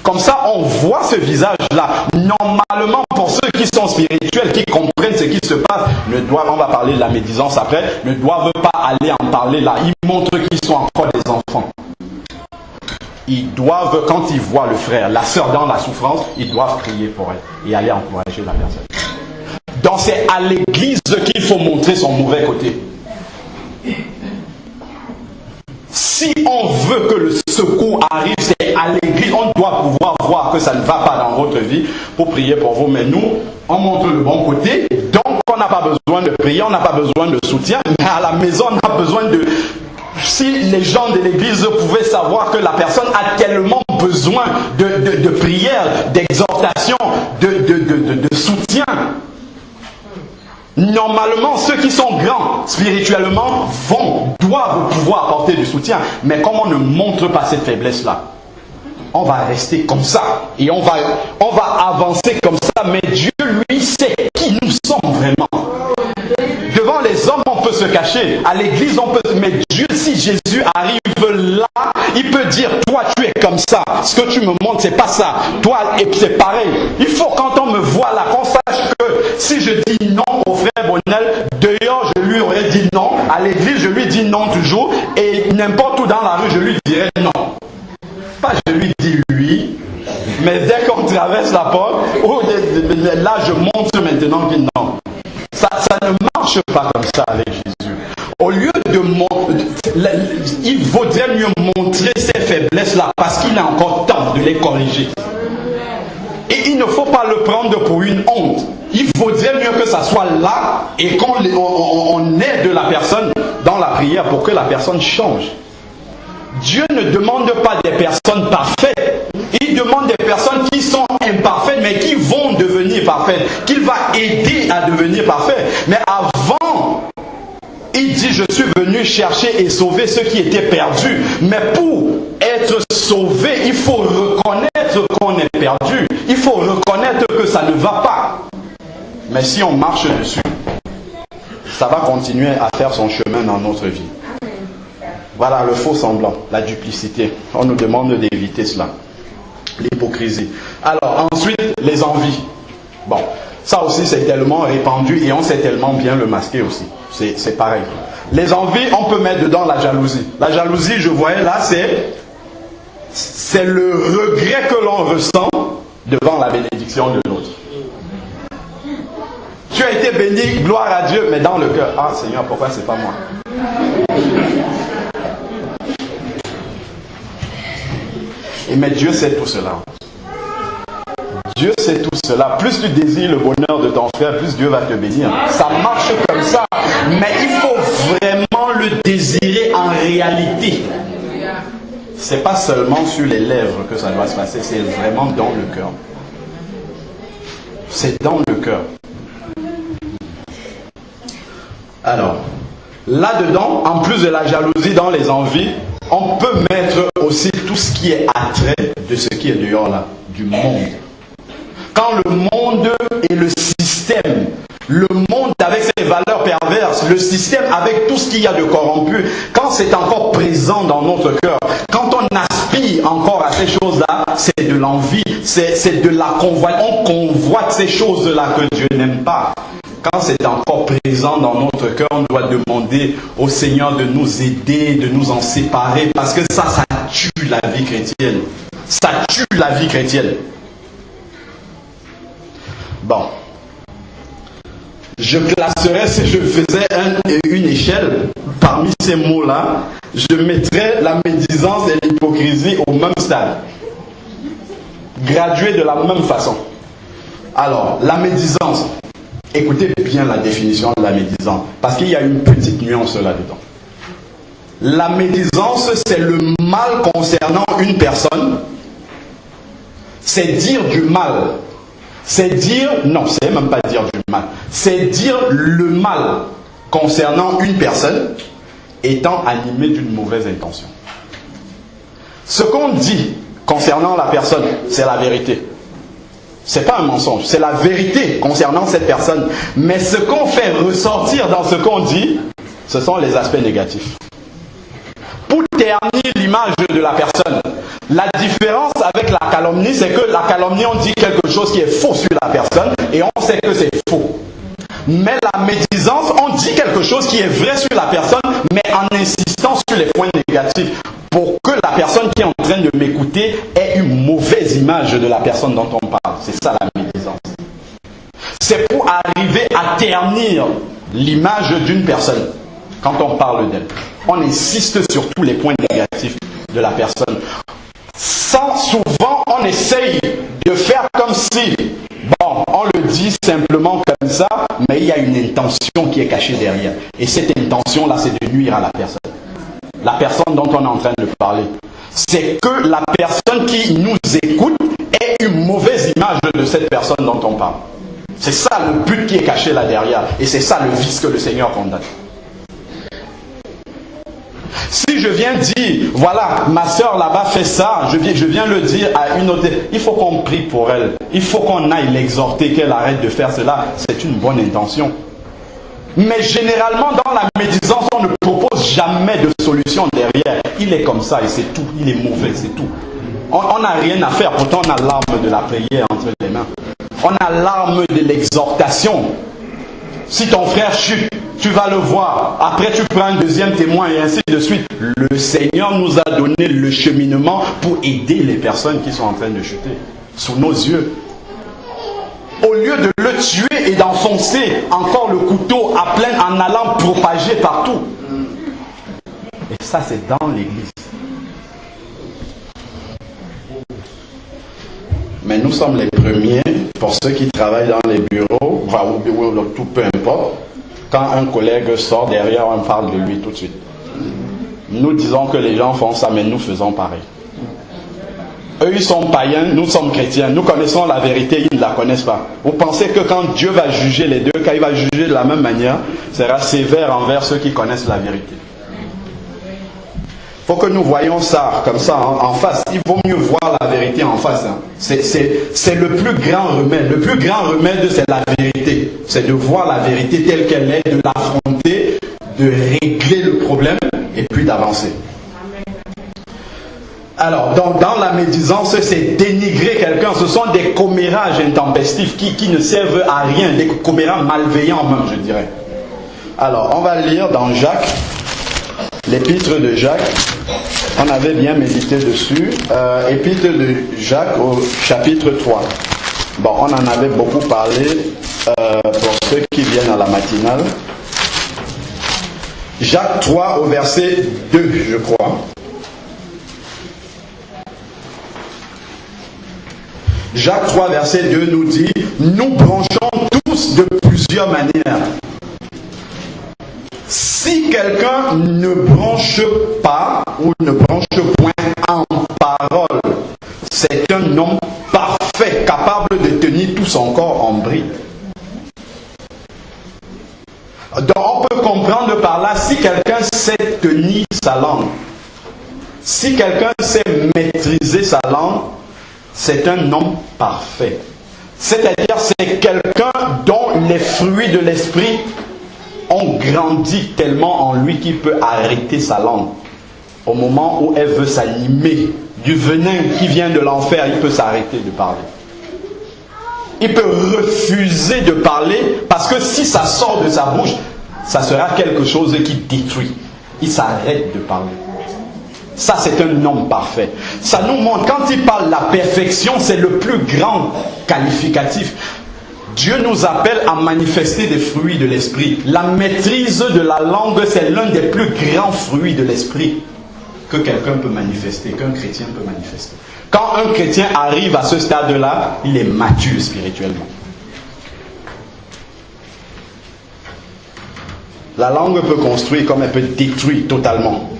Comme ça, on voit ce visage-là. Normalement, pour ceux qui sont spirituels, qui comprennent ce qui se passe, on va parler de la médisance après, ne doivent pas aller en parler là. Ils montrent qu'ils sont encore des enfants. Ils doivent, quand ils voient le frère, la sœur dans la souffrance, ils doivent prier pour elle et aller encourager la personne. Donc c'est à l'église qu'il faut montrer son mauvais côté. Si on veut que le secours arrive, c'est à l'église, on doit pouvoir voir que ça ne va pas dans votre vie pour prier pour vous. Mais nous, on montre le bon côté, donc on n'a pas besoin de prier, on n'a pas besoin de soutien, mais à la maison, on a besoin de... Si les gens de l'église pouvaient savoir que la personne a tellement besoin de prière, d'exhortation, de soutien. Normalement, ceux qui sont grands spirituellement doivent pouvoir apporter du soutien. Mais comme on ne montre pas cette faiblesse-là, on va rester comme ça. Et on va avancer comme ça. Mais Dieu, lui, sait qui nous sommes vraiment. Devant les hommes, on peut se cacher. À l'église, on peut... Mais Dieu, si Jésus arrive là, il peut dire, toi, tu es comme ça. Ce que tu me montres, c'est pas ça. Toi, c'est pareil. Il faut, quand on me voit là, qu'on sache que si je dis non au frère Bonnel, dehors, je lui aurais dit non. À l'église, je lui dis non toujours. Et n'importe où dans la rue, je lui dirais non. Pas je lui dis oui. Mais dès qu'on traverse la porte, là, je montre maintenant que non. Ça ne marche pas comme ça avec Jésus. Au lieu de il vaudrait mieux montrer ces faiblesses-là parce qu'il a encore temps de les corriger. Et il ne faut pas le prendre pour une honte. Il vaudrait mieux que ça soit là et qu'on aide la personne dans la prière pour que la personne change. Dieu ne demande pas des personnes parfaites. Il demande des personnes qui sont imparfaites, mais qui vont devenir parfaites, qu'il va aider à devenir parfaites. Mais avant, il dit, je suis venu chercher et sauver ceux qui étaient perdus. Mais pour être sauvé, il faut reconnaître qu'on est perdu. Il faut reconnaître que ça ne va pas. Mais si on marche dessus, ça va continuer à faire son chemin dans notre vie. Voilà le faux semblant, la duplicité. On nous demande d'éviter cela. L'hypocrisie. Alors ensuite, les envies. Bon, ça aussi c'est tellement répandu et on sait tellement bien le masquer aussi. C'est pareil. Les envies, on peut mettre dedans la jalousie. La jalousie, je voyais là, c'est le regret que l'on ressent devant la bénédiction de l'autre. Tu as été béni, gloire à Dieu, mais dans le cœur, ah Seigneur, pourquoi c'est pas moi? Mais Dieu sait tout cela. Dieu sait tout cela. Plus tu désires le bonheur de ton frère, plus Dieu va te bénir. Ça marche comme ça. Mais il faut vraiment le désirer en réalité. C'est pas seulement sur les lèvres que ça doit se passer, c'est vraiment dans le cœur. C'est dans le cœur. Alors, là-dedans, en plus de la jalousie dans les envies, on peut mettre aussi tout ce qui est attrait de ce qui est dehors là, du monde. Quand le monde et le système, le monde avec ses valeurs perverses, le système avec tout ce qu'il y a de corrompu, quand c'est encore présent dans notre cœur, quand on aspire encore à ces choses-là, c'est de l'envie, c'est de la convoite. On convoite ces choses-là que Dieu n'aime pas. Quand c'est encore présent dans notre cœur, on doit demander au Seigneur de nous aider, de nous en séparer, parce que ça tue la vie chrétienne. Ça tue la vie chrétienne. Bon. Je classerais, si je faisais une échelle, parmi ces mots-là, je mettrais la médisance et l'hypocrisie au même stade. Gradués de la même façon. Alors, la médisance. Écoutez bien la définition de la médisance, parce qu'il y a une petite nuance là-dedans. La médisance, c'est le mal concernant une personne. C'est dire du mal. C'est dire, non, c'est même pas dire du mal. C'est dire le mal concernant une personne étant animé d'une mauvaise intention. Ce qu'on dit concernant la personne, c'est la vérité. C'est pas un mensonge, c'est la vérité concernant cette personne. Mais ce qu'on fait ressortir dans ce qu'on dit, ce sont les aspects négatifs. Pour ternir l'image de la personne. La différence avec la calomnie, c'est que la calomnie, on dit quelque chose qui est faux sur la personne et on sait que c'est faux. Mais la médisance, on dit quelque chose qui est vrai sur la personne, mais en insistant sur les points négatifs, pour que la personne qui est en train de m'écouter ait une mauvaise image de la personne dont on parle. C'est ça la médisance. C'est pour arriver à ternir l'image d'une personne quand on parle d'elle. On insiste sur tous les points négatifs de la personne. Souvent, on essaye de faire comme si Bon, on le dit simplement comme ça, mais il y a une intention qui est cachée derrière. Et cette intention-là, c'est de nuire à la personne. La personne dont on est en train de parler. C'est que la personne qui nous écoute ait une mauvaise image de cette personne dont on parle. C'est ça le but qui est caché là derrière. Et c'est ça le vice que le Seigneur condamne. Si je viens dire, voilà, ma soeur là-bas fait ça, je viens le dire à une autre, il faut qu'on prie pour elle. Il faut qu'on aille l'exhorter qu'elle arrête de faire cela. C'est une bonne intention. Mais généralement, dans la médisance, on ne propose jamais de solution derrière. Il est comme ça et c'est tout. Il est mauvais, c'est tout. On n'a rien à faire. Pourtant, on a l'arme de la prière entre les mains. On a l'arme de l'exhortation. Si ton frère chute, tu vas le voir. Après, tu prends un deuxième témoin et ainsi de suite. Le Seigneur nous a donné le cheminement pour aider les personnes qui sont en train de chuter. Sous nos yeux. Au lieu de le tuer et d'enfoncer encore le couteau à plein en allant propager partout. Et ça, c'est dans l'église. Mais nous sommes les premiers, pour ceux qui travaillent dans les bureaux, ou tout peu importe, quand un collègue sort derrière, on parle de lui tout de suite. Nous disons que les gens font ça, mais nous faisons pareil. Eux, ils sont païens, nous sommes chrétiens. Nous connaissons la vérité, ils ne la connaissent pas. Vous pensez que quand Dieu va juger les deux, quand il va juger de la même manière, il sera sévère envers ceux qui connaissent la vérité. Il faut que nous voyions ça comme ça en face. Il vaut mieux voir la vérité en face. C'est le plus grand remède. Le plus grand remède, c'est la vérité. C'est de voir la vérité telle qu'elle est, de l'affronter, de régler le problème et puis d'avancer. Alors, dans la médisance, c'est dénigrer quelqu'un. Ce sont des commérages intempestifs qui ne servent à rien. Des commérages malveillants même, je dirais. Alors, on va lire dans Jacques, l'épître de Jacques. On avait bien médité dessus. Épître de Jacques au chapitre 3. Bon, on en avait beaucoup parlé pour ceux qui viennent à la matinale. Jacques 3 au verset 2, je crois. Jacques 3, verset 2 nous dit « Nous branchons tous de plusieurs manières. Si quelqu'un ne branche pas ou ne branche point en parole, c'est un homme parfait, capable de tenir tout son corps en bride. » Donc on peut comprendre par là, si quelqu'un sait tenir sa langue, si quelqu'un sait maîtriser sa langue, c'est un homme parfait. C'est-à-dire, c'est quelqu'un dont les fruits de l'esprit ont grandi tellement en lui qu'il peut arrêter sa langue. Au moment où elle veut s'animer du venin qui vient de l'enfer, il peut s'arrêter de parler. Il peut refuser de parler parce que si ça sort de sa bouche, ça sera quelque chose qui détruit. Il s'arrête de parler. Ça, c'est un homme parfait. Ça nous montre, quand il parle de la perfection, c'est le plus grand qualificatif. Dieu nous appelle à manifester des fruits de l'esprit. La maîtrise de la langue, c'est l'un des plus grands fruits de l'esprit que quelqu'un peut manifester, qu'un chrétien peut manifester. Quand un chrétien arrive à ce stade-là, il est mature spirituellement. La langue peut construire comme elle peut détruire totalement.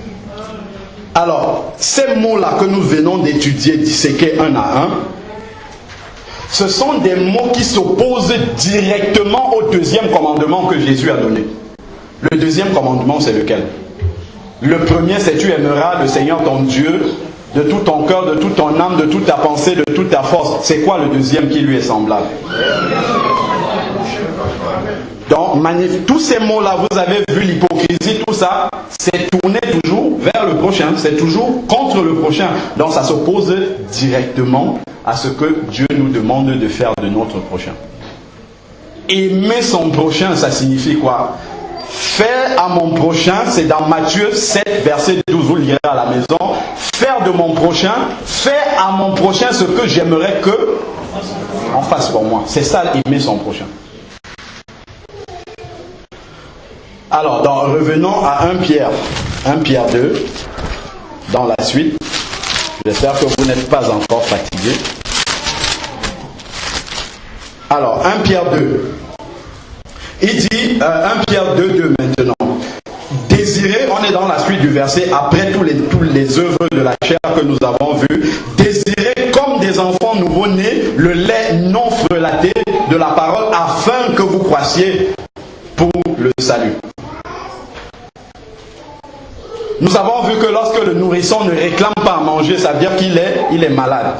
Alors, ces mots-là que nous venons d'étudier, disséquer un à un, ce sont des mots qui s'opposent directement au deuxième commandement que Jésus a donné. Le deuxième commandement, c'est lequel? Le premier, c'est tu aimeras le Seigneur ton Dieu de tout ton cœur, de toute ton âme, de toute ta pensée, de toute ta force. C'est quoi le deuxième qui lui est semblable? Donc, tous ces mots-là, vous avez vu l'hypocrisie, tout ça, c'est tourné toujours vers le prochain, c'est toujours contre le prochain. Donc, ça s'oppose directement à ce que Dieu nous demande de faire de notre prochain. Aimer son prochain, ça signifie quoi? Faire à mon prochain, c'est dans Matthieu 7, verset 12, vous le lirez à la maison. Faire de mon prochain, faire à mon prochain ce que j'aimerais que on fasse pour moi. C'est ça, aimer son prochain. Alors, revenons à 1 Pierre 2, dans la suite. J'espère que vous n'êtes pas encore fatigués. Alors, 1 Pierre 2. Il dit, 1 Pierre 2, 2 maintenant. Désirez, on est dans la suite du verset, après tous les œuvres de la chair que nous avons vues, désirez comme des enfants nouveau-nés le lait non frelaté de la parole afin que vous croissiez pour le salut. Nous avons vu que lorsque le nourrisson ne réclame pas à manger, ça veut dire qu'il est malade.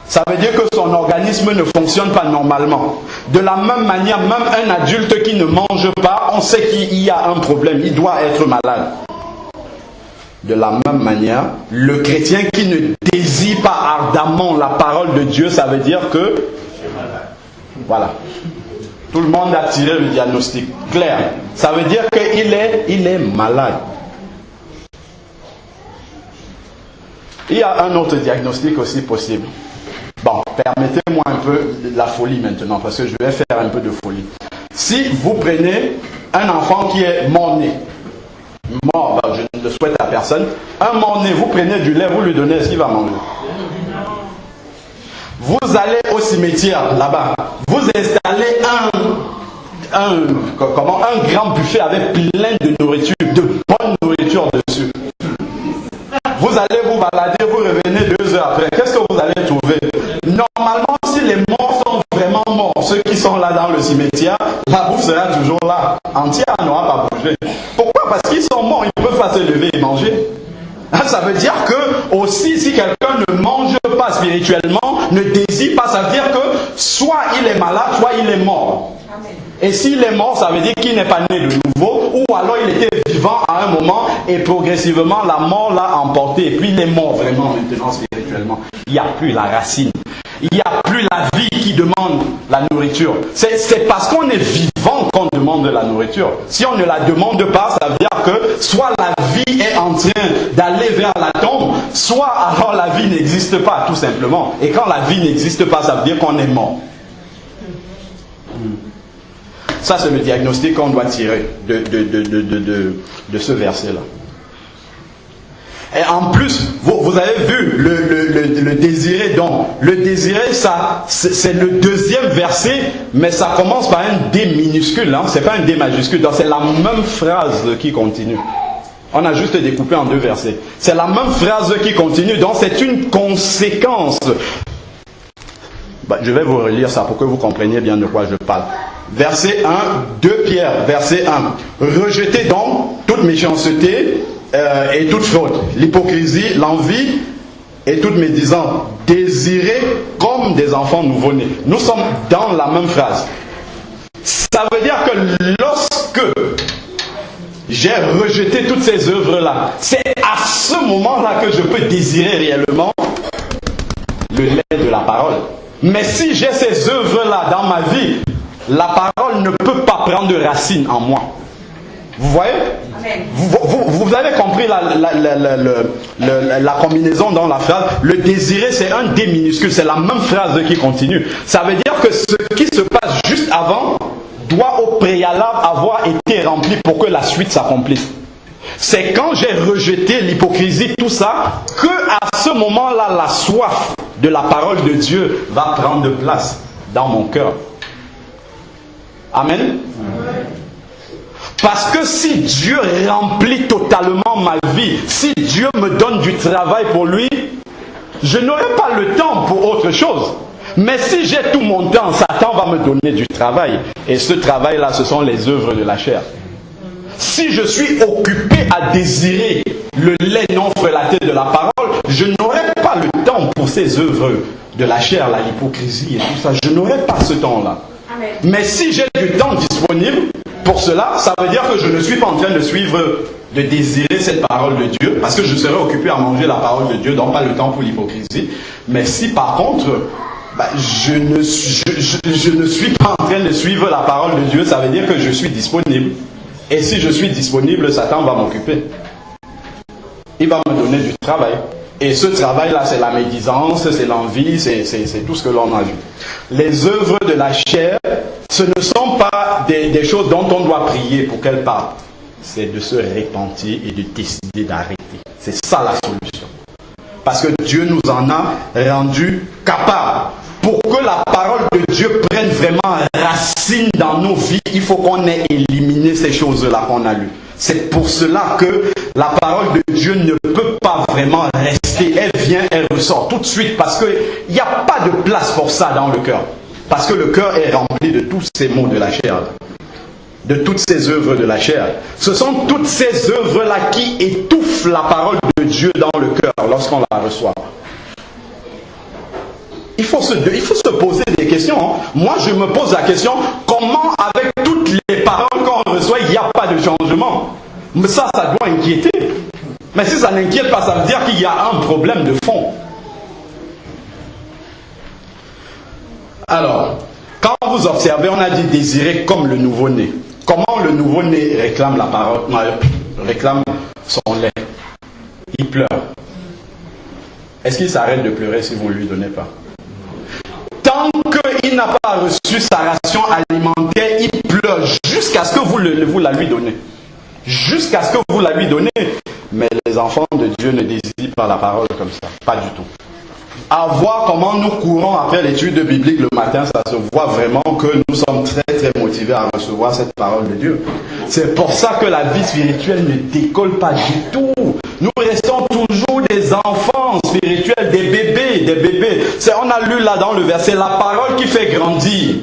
Ça veut dire que son organisme ne fonctionne pas normalement. De la même manière, même un adulte qui ne mange pas, on sait qu'il y a un problème, il doit être malade. De la même manière, le chrétien qui ne désire pas ardemment la parole de Dieu, ça veut dire que... Voilà. Tout le monde a tiré le diagnostic. Clair. Ça veut dire qu'il est malade. Il y a un autre diagnostic aussi possible. Bon, permettez-moi un peu de la folie maintenant, parce que je vais faire un peu de folie. Si vous prenez un enfant qui est mort-né, je ne le souhaite à personne, un mort-né, vous prenez du lait, vous lui donnez, est-ce qu'il va manger? Vous allez au cimetière, là-bas, vous installez un grand buffet avec plein de nourriture, de bonne nourriture dessus. Vous allez vous balader, vous revenez 2 heures après. Qu'est-ce que vous allez trouver? Normalement, si les morts sont vraiment morts, ceux qui sont là dans le cimetière, la bouffe sera toujours là. Entière n'aura pas bougé. Pourquoi? Parce qu'ils sont morts, ils ne peuvent pas se lever et manger. Ça veut dire que aussi, si quelqu'un ne mange pas spirituellement, ne désire pas, ça veut dire que soit il est malade, soit il est mort. Et s'il est mort, ça veut dire qu'il n'est pas né de nouveau, ou alors il était vivant à un moment et progressivement la mort l'a emporté. Et puis il est mort vraiment maintenant spirituellement. Il n'y a plus la racine. Il n'y a plus la vie qui demande la nourriture. C'est parce qu'on est vivant qu'on demande de la nourriture. Si on ne la demande pas, ça veut dire que soit la vie est en train d'aller vers la tombe, soit alors la vie n'existe pas, tout simplement. Et quand la vie n'existe pas, ça veut dire qu'on est mort. Ça, c'est le diagnostic qu'on doit tirer de ce verset-là. Et en plus, vous avez vu le désirer donc. Le désirer, ça, c'est le deuxième verset, mais ça commence par un D minuscule. Hein, c'est pas un D majuscule. Donc c'est la même phrase qui continue. On a juste découpé en 2 versets. C'est la même phrase qui continue. Donc c'est une conséquence. Je vais vous relire ça pour que vous compreniez bien de quoi je parle. Verset 1, 2 Pierre, verset 1. Rejetez donc toute méchanceté et toute fraude, l'hypocrisie, l'envie et toute médisance. Désirez comme des enfants nouveau-nés. Nous sommes dans la même phrase. Ça veut dire que lorsque j'ai rejeté toutes ces œuvres-là, c'est à ce moment-là que je peux désirer réellement le lait de la parole. Mais si j'ai ces œuvres-là dans ma vie, la parole ne peut pas prendre racine en moi. Vous voyez? Vous avez compris la combinaison dans la phrase. Le désirer, c'est un D minuscule. C'est la même phrase qui continue. Ça veut dire que ce qui se passe juste avant doit au préalable avoir été rempli pour que la suite s'accomplisse. C'est quand j'ai rejeté l'hypocrisie, tout ça, que à ce moment-là, la soif de la parole de Dieu va prendre place dans mon cœur. Amen. Parce que si Dieu remplit totalement ma vie, si Dieu me donne du travail pour lui, je n'aurai pas le temps pour autre chose. Mais si j'ai tout mon temps, Satan va me donner du travail. Et ce travail-là, ce sont les œuvres de la chair. Si je suis occupé à désirer le lait non frelaté de la parole, je n'aurai pas le temps pour ces œuvres de la chair, l'hypocrisie et tout ça. Je n'aurai pas ce temps-là. Mais si j'ai du temps disponible pour cela, ça veut dire que je ne suis pas en train de suivre, de désirer cette parole de Dieu, parce que je serai occupé à manger la parole de Dieu, donc pas le temps pour l'hypocrisie. Mais si par contre, je ne suis pas en train de suivre la parole de Dieu, ça veut dire que je suis disponible. Et si je suis disponible, Satan va m'occuper. Il va me donner du travail. Et ce travail-là, c'est la médisance, c'est l'envie, c'est tout ce que l'on a vu. Les œuvres de la chair, ce ne sont pas des choses dont on doit prier pour qu'elles partent. C'est de se repentir et de décider d'arrêter. C'est ça la solution. Parce que Dieu nous en a rendu capables. Pour que la parole de Dieu prenne vraiment racine dans nos vies, il faut qu'on ait éliminé ces choses-là qu'on a lues. C'est pour cela que la parole de Dieu ne peut pas vraiment rester. Elle vient, elle ressort tout de suite parce qu'il n'y a pas de place pour ça dans le cœur. Parce que le cœur est rempli de tous ces mots de la chair, de toutes ces œuvres de la chair. Ce sont toutes ces œuvres-là qui étouffent la parole de Dieu dans le cœur lorsqu'on la reçoit. Il faut se poser des questions. Moi, je me pose la question, comment avec toutes les paroles qu'on reçoit, il n'y a pas de changement? Mais ça doit inquiéter. Mais si ça n'inquiète pas, ça veut dire qu'il y a un problème de fond. Alors, quand vous observez, on a dit désirer comme le nouveau-né. Comment le nouveau-né réclame la parole, réclame son lait? Il pleure. Est-ce qu'il s'arrête de pleurer si vous ne lui donnez pas? Tant qu'il n'a pas reçu sa ration alimentaire, il pleure jusqu'à ce que vous la lui donnez. Jusqu'à ce que vous la lui donnez. Mais les enfants de Dieu ne désirent pas la parole comme ça. Pas du tout. À voir comment nous courons après l'étude biblique le matin, ça se voit vraiment que nous sommes très très motivés à recevoir cette parole de Dieu. C'est pour ça que la vie spirituelle ne décolle pas du tout. Nous restons toujours des enfants spirituels, des bébés. On a lu là dans le verset, la parole qui fait grandir.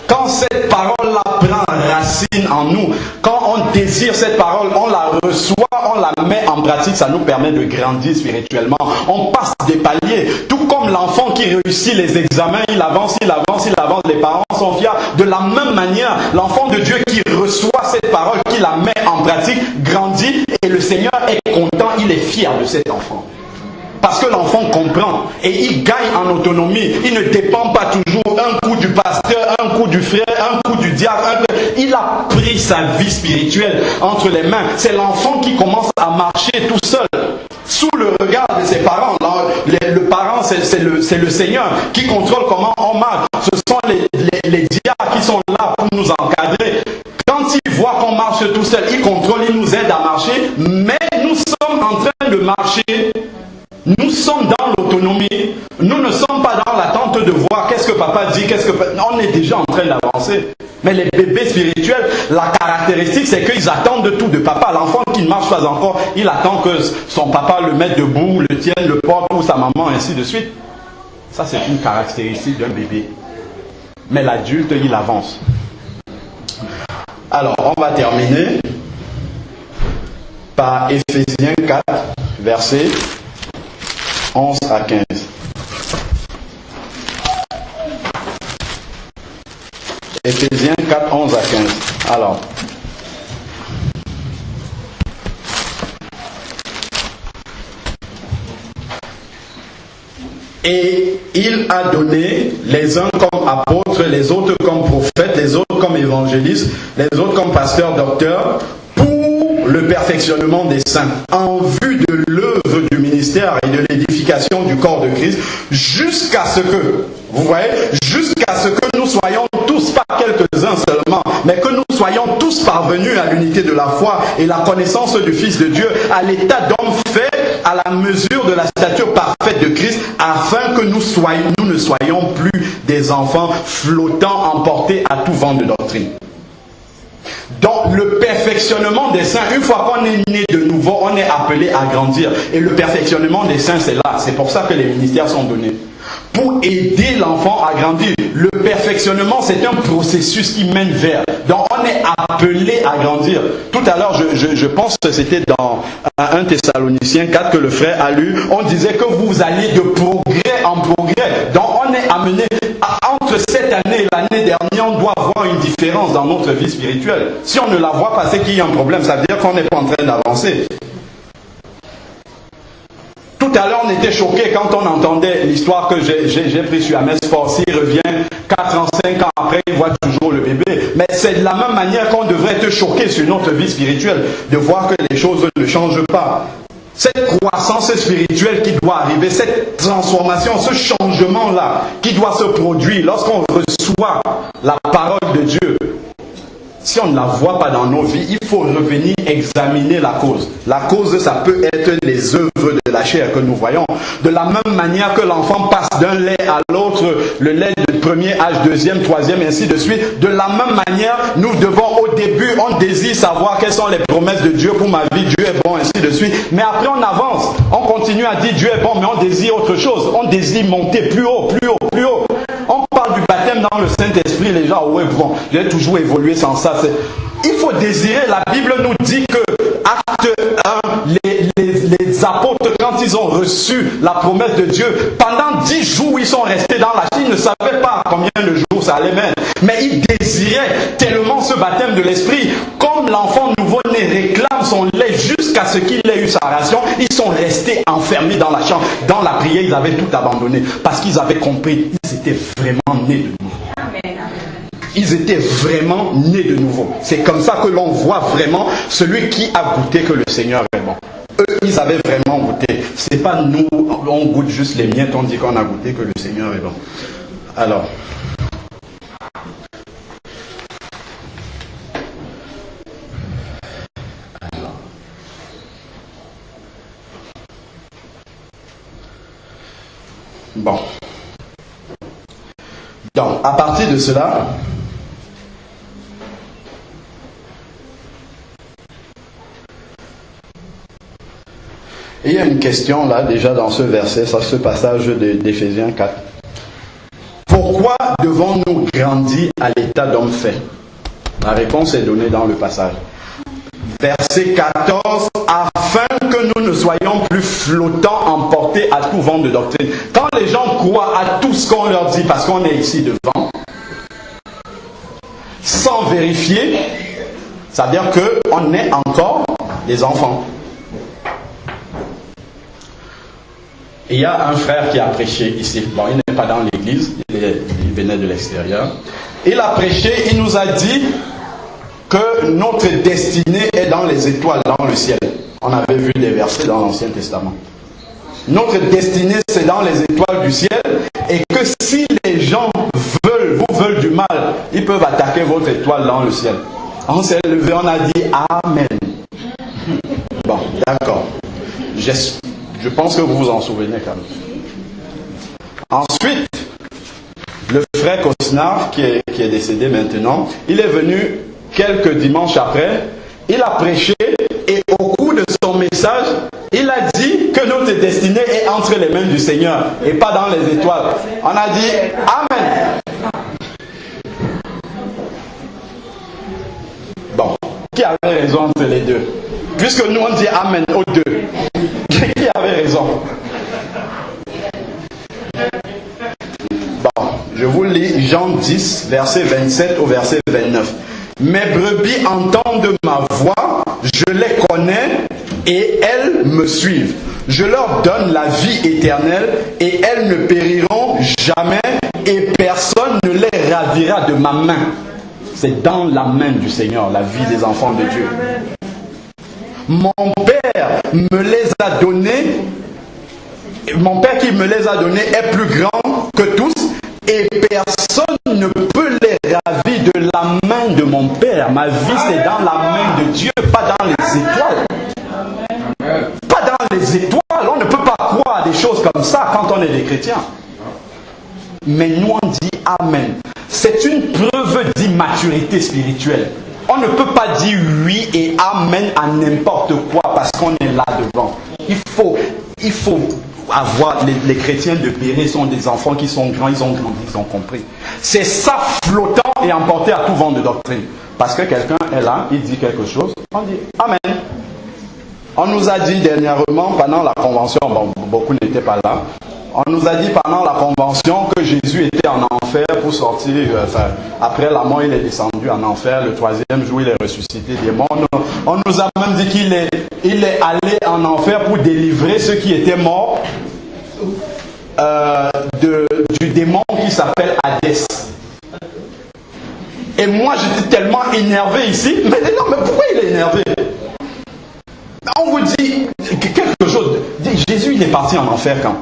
Quand cette parole-là prend racine en nous, quand on désire cette parole, on la reçoit, on la met en pratique, ça nous permet de grandir spirituellement. On passe des paliers. Tout comme l'enfant qui réussit les examens, il avance, les parents sont fiers. De la même manière, l'enfant de Dieu qui reçoit cette parole, qui la met en pratique, grandit et le Seigneur est content, il est fier de cet enfant. Parce que l'enfant comprend et il gagne en autonomie. Il ne dépend pas toujours un coup du pasteur, un coup du frère, un coup du diable. Il a pris sa vie spirituelle entre les mains. C'est l'enfant qui commence à marcher tout seul. Sous le regard de ses parents. Le parent, c'est le Seigneur qui contrôle comment on marche. Ce sont les diacres qui sont là pour nous encadrer. Quand il voit qu'on marche tout seul, il contrôle, il nous aide à marcher. Mais nous sommes en train de marcher. Nous sommes dans l'autonomie. Nous ne sommes pas dans l'attente de voir qu'est-ce que papa dit, on est déjà en train d'avancer. Mais les bébés spirituels, la caractéristique, c'est qu'ils attendent de tout de papa. L'enfant qui ne marche pas encore, il attend que son papa le mette debout, le tienne, le porte, ou sa maman, ainsi de suite. Ça, c'est une caractéristique d'un bébé. Mais l'adulte, il avance. Alors, on va terminer par Éphésiens 4, versets 11 à 15. Éphésiens 4, 11 à 15. Alors, et il a donné les uns comme apôtres, les autres comme prophètes, les autres comme évangélistes, les autres comme pasteurs, docteurs, pour le perfectionnement des saints, en vue de l'œuvre du ministère et de l'édification du corps de Christ, jusqu'à ce que, vous voyez, jusqu'à ce que nous soyons tous, pas quelques-uns seulement, mais que nous soyons tous parvenus à l'unité de la foi et la connaissance du Fils de Dieu, à l'état d'homme fait à la mesure de la stature parfaite de Christ, afin que nous ne soyons plus des enfants flottants, emportés à tout vent de doctrine. Donc le perfectionnement des saints, une fois qu'on est né de nouveau, on est appelé à grandir. Et le perfectionnement des saints, c'est là. C'est pour ça que les ministères sont donnés. Pour aider l'enfant à grandir. Le perfectionnement, c'est un processus qui mène vers. Donc on est appelé à grandir. Tout à l'heure, je pense que c'était dans 1 Thessaloniciens 4 que le frère a lu. On disait que vous alliez de progrès en progrès. Donc on est amené entre cette année et l'année dernière, on doit voir une différence dans notre vie spirituelle. Si on ne la voit pas, c'est qu'il y a un problème. Ça veut dire qu'on n'est pas en train d'avancer. Tout à l'heure, on était choqués quand on entendait l'histoire que j'ai prise sur Ames Force. Il revient 4 ans, 5 ans après, il voit toujours le bébé. Mais c'est de la même manière qu'on devrait être choqué sur notre vie spirituelle, de voir que les choses ne changent pas. Cette croissance spirituelle qui doit arriver, cette transformation, ce changement-là qui doit se produire lorsqu'on reçoit la parole de Dieu, si on ne la voit pas dans nos vies, il faut revenir examiner la cause. La cause, ça peut être les œuvres de la chair que nous voyons. De la même manière que l'enfant passe d'un lait à l'autre, le lait de premier âge, deuxième, troisième, et ainsi de suite. De la même manière, nous devons au début, on désire savoir quelles sont les promesses de Dieu pour ma vie, Dieu est bon, ainsi de suite. Mais après on avance, on continue à dire Dieu est bon, mais on désire autre chose. On désire monter plus haut, plus haut, plus haut. On parle du baptême dans le Saint-Esprit, les gens, ouais, bon, j'ai toujours évolué sans ça. Il faut désirer, la Bible nous dit que, acte 1, les apôtres, quand ils ont reçu la promesse de Dieu, pendant 10 jours, ils sont restés dans la Chine, ils ne savaient pas combien de jours ça allait mettre. Mais ils désiraient tellement ce baptême de l'Esprit, comme l'enfant nouveau-né réclame son lait jusqu'à ce qu'il ait eu sa ration, ils sont restés enfermés dans la chambre. Dans la prière, ils avaient tout abandonné, parce qu'ils avaient compris, ils étaient vraiment nés de nouveau. Ils étaient vraiment nés de nouveau. C'est comme ça que l'on voit vraiment celui qui a goûté que le Seigneur est bon. Eux, ils avaient vraiment goûté. C'est pas nous, on goûte juste les miettes, on dit qu'on a goûté que le Seigneur est bon. Alors. Bon. Donc, à partir de cela, il y a une question là, déjà dans ce verset, ce passage d'Éphésiens 4. Pourquoi devons-nous grandir à l'état d'homme fait? La réponse est donnée dans le passage. Verset 14, afin que nous ne soyons plus flottants, emportés à tout vent de doctrine. Quand les gens croient à tout ce qu'on leur dit, parce qu'on est ici devant, sans vérifier, ça veut dire qu'on est encore des enfants. Il y a un frère qui a prêché ici. Bon, il n'est pas dans l'église, il venait de l'extérieur. Il a prêché, il nous a dit que notre destinée est dans les étoiles, dans le ciel. On avait vu des versets dans l'Ancien Testament. Notre destinée, c'est dans les étoiles du ciel. Et que si les gens vous veulent du mal, ils peuvent attaquer votre étoile dans le ciel. On s'est levé, on a dit Amen. Bon, d'accord. Je pense que vous vous en souvenez quand même. Ensuite, le frère Cosnard, qui est décédé maintenant, il est venu quelques dimanches après, il a prêché et au cours de son message, il a dit que notre destinée est entre les mains du Seigneur et pas dans les étoiles. On a dit Amen. Bon, qui avait raison entre les deux? Puisque nous on dit Amen aux deux. Qui avait raison? Bon, je vous lis Jean 10, verset 27 au verset 29. Mes brebis entendent ma voix, je les connais et elles me suivent. Je leur donne la vie éternelle et elles ne périront jamais et personne ne les ravira de ma main. C'est dans la main du Seigneur, la vie des enfants de Dieu. Mon Père me les a donnés. Mon Père qui me les a donnés est plus grand que tous et personne ne peut les ravir de la main de mon Père. Ma vie c'est dans la main de Dieu, pas dans les étoiles. Pas dans les étoiles. On ne peut pas croire à des choses comme ça quand on est des chrétiens. Mais nous on dit Amen. C'est une preuve d'immaturité spirituelle. On ne peut pas dire oui et amen à n'importe quoi parce qu'on est là devant. Il faut avoir, les chrétiens de Béret sont des enfants qui sont grands, ils ont grandi, ils ont compris. C'est ça flottant et emporté à tout vent de doctrine. Parce que quelqu'un est là, il dit quelque chose, on dit amen. On nous a dit dernièrement, pendant la convention, bon, beaucoup n'étaient pas là, on nous a dit pendant la convention que Jésus était en enfer pour sortir, après la mort il est descendu en enfer, le troisième jour il est ressuscité des morts. On nous a même dit qu'il est allé en enfer pour délivrer ceux qui étaient morts du démon qui s'appelle Hadès. Et moi j'étais tellement énervé ici, mais non, mais pourquoi il est énervé? On vous dit quelque chose, Jésus il est parti en enfer quand?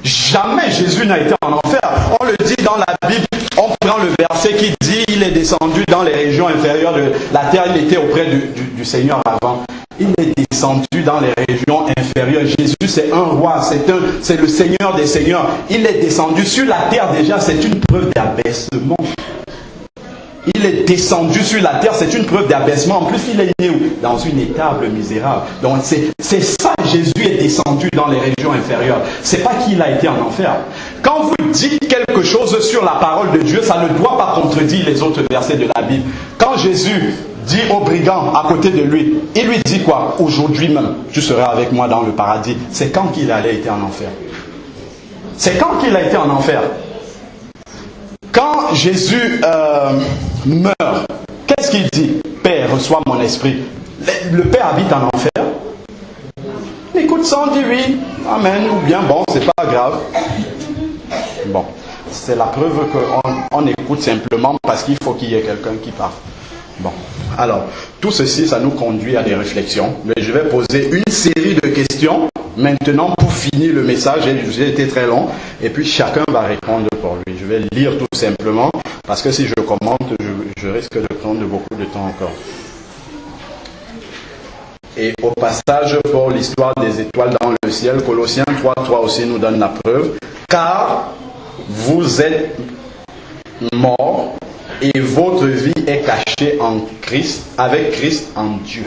Jamais Jésus n'a été en enfer. On le dit dans la Bible, on maintenant le verset qui dit il est descendu dans les régions inférieures de la terre. Il était auprès du Seigneur avant. Il est descendu dans les régions inférieures. Jésus, c'est un roi, c'est le Seigneur des seigneurs. Il est descendu sur la terre déjà, c'est une preuve d'abaissement. Il est descendu sur la terre, c'est une preuve d'abaissement. En plus, il est né dans une étable misérable. Donc, c'est ça, Jésus est descendu dans les régions inférieures. C'est pas qu'il a été en enfer. Quand vous dites quelque chose sur la parole de Dieu, ça ne doit pas contredire les autres versets de la Bible. Quand Jésus dit au brigand à côté de lui, il lui dit quoi? Aujourd'hui même, tu seras avec moi dans le paradis. C'est quand qu'il allait être en enfer? C'est quand qu'il a été en enfer? Quand Jésus meurt, qu'est-ce qu'il dit? Père, reçois mon esprit. Le Père habite en enfer? Écoute ça, on dit oui, amen, ou bien bon, c'est pas grave. Bon, c'est la preuve qu'on écoute simplement parce qu'il faut qu'il y ait quelqu'un qui parle. Bon, alors, tout ceci, ça nous conduit à des réflexions. Mais je vais poser une série de questions maintenant pour finir le message. J'ai été très long. Et puis, chacun va répondre pour lui. Je vais lire tout simplement parce que si je commente, je risque de prendre beaucoup de temps encore. Et au passage, pour l'histoire des étoiles dans le ciel, Colossiens 3:3 aussi nous donne la preuve. Car vous êtes morts et votre vie est cachée en Christ, avec Christ en Dieu.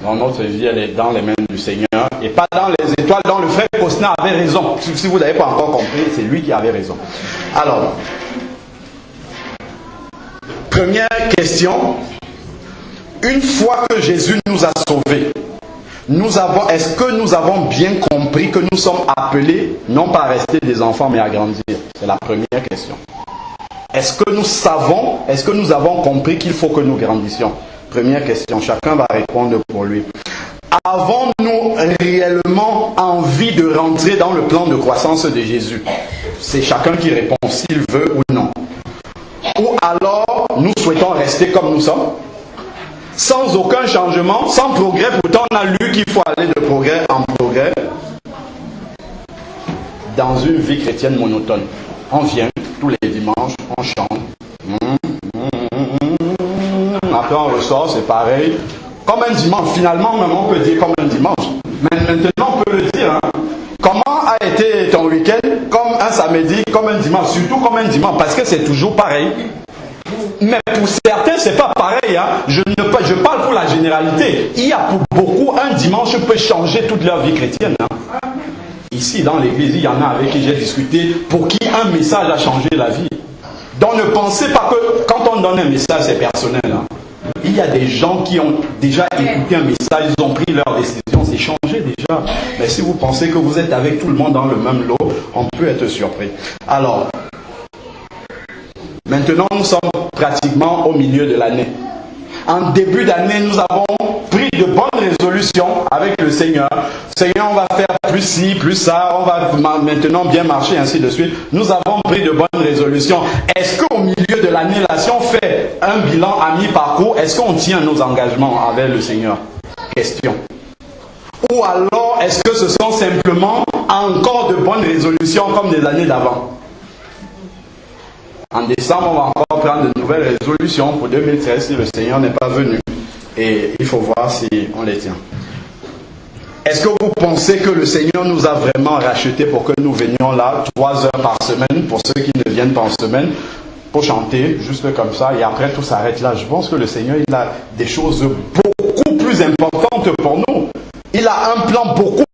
Donc notre vie, elle est dans les mains du Seigneur et pas dans les étoiles. Dont le frère Cosna avait raison. Si vous n'avez pas encore compris, c'est lui qui avait raison. Alors, première question. Une fois que Jésus nous a sauvés, est-ce que nous avons bien compris que nous sommes appelés, non pas à rester des enfants, mais à grandir? C'est la première question. Est-ce que nous avons compris qu'il faut que nous grandissions? Première question, chacun va répondre pour lui. Avons-nous réellement envie de rentrer dans le plan de croissance de Jésus? C'est chacun qui répond, s'il veut ou non. Ou alors, nous souhaitons rester comme nous sommes, sans aucun changement, sans progrès. Pourtant, on a lu qu'il faut aller de progrès en progrès, dans une vie chrétienne monotone. On vient tous les dimanches, on chante. Après on ressort, c'est pareil. Comme un dimanche, finalement, même on peut dire comme un dimanche. Mais maintenant, on peut le dire. Comment a été ton week-end? Comme un samedi, comme un dimanche. Surtout comme un dimanche, parce que c'est toujours pareil. Mais pour certains, c'est pas pareil. Je parle pour la généralité. Il y a pour beaucoup, un dimanche peut changer toute leur vie chrétienne. Ici, dans l'église, il y en a avec qui j'ai discuté, pour qui un message a changé la vie. Donc ne pensez pas que quand on donne un message, c'est personnel. Il y a des gens qui ont déjà écouté un message, ils ont pris leur décision, c'est changé déjà. Mais si vous pensez que vous êtes avec tout le monde dans le même lot, on peut être surpris. Alors, maintenant nous sommes pratiquement au milieu de l'année. En début d'année, nous avons pris de bonnes résolutions avec le Seigneur. Seigneur, on va faire plus ci, plus ça, on va maintenant bien marcher, ainsi de suite. Nous avons pris de bonnes résolutions. Est-ce qu'au milieu de l'année, là, si on fait un bilan à mi-parcours, est-ce qu'on tient nos engagements avec le Seigneur? Question. Ou alors, est-ce que ce sont simplement encore de bonnes résolutions comme des années d'avant? En décembre, on va encore prendre de nouvelles résolutions pour 2013 si le Seigneur n'est pas venu. Et il faut voir si on les tient. Est-ce que vous pensez que le Seigneur nous a vraiment rachetés pour que nous venions là 3 heures par semaine, pour ceux qui ne viennent pas en semaine, pour chanter, juste comme ça, et après tout s'arrête là? Je pense que le Seigneur, il a des choses beaucoup plus importantes pour nous. Il a un plan beaucoup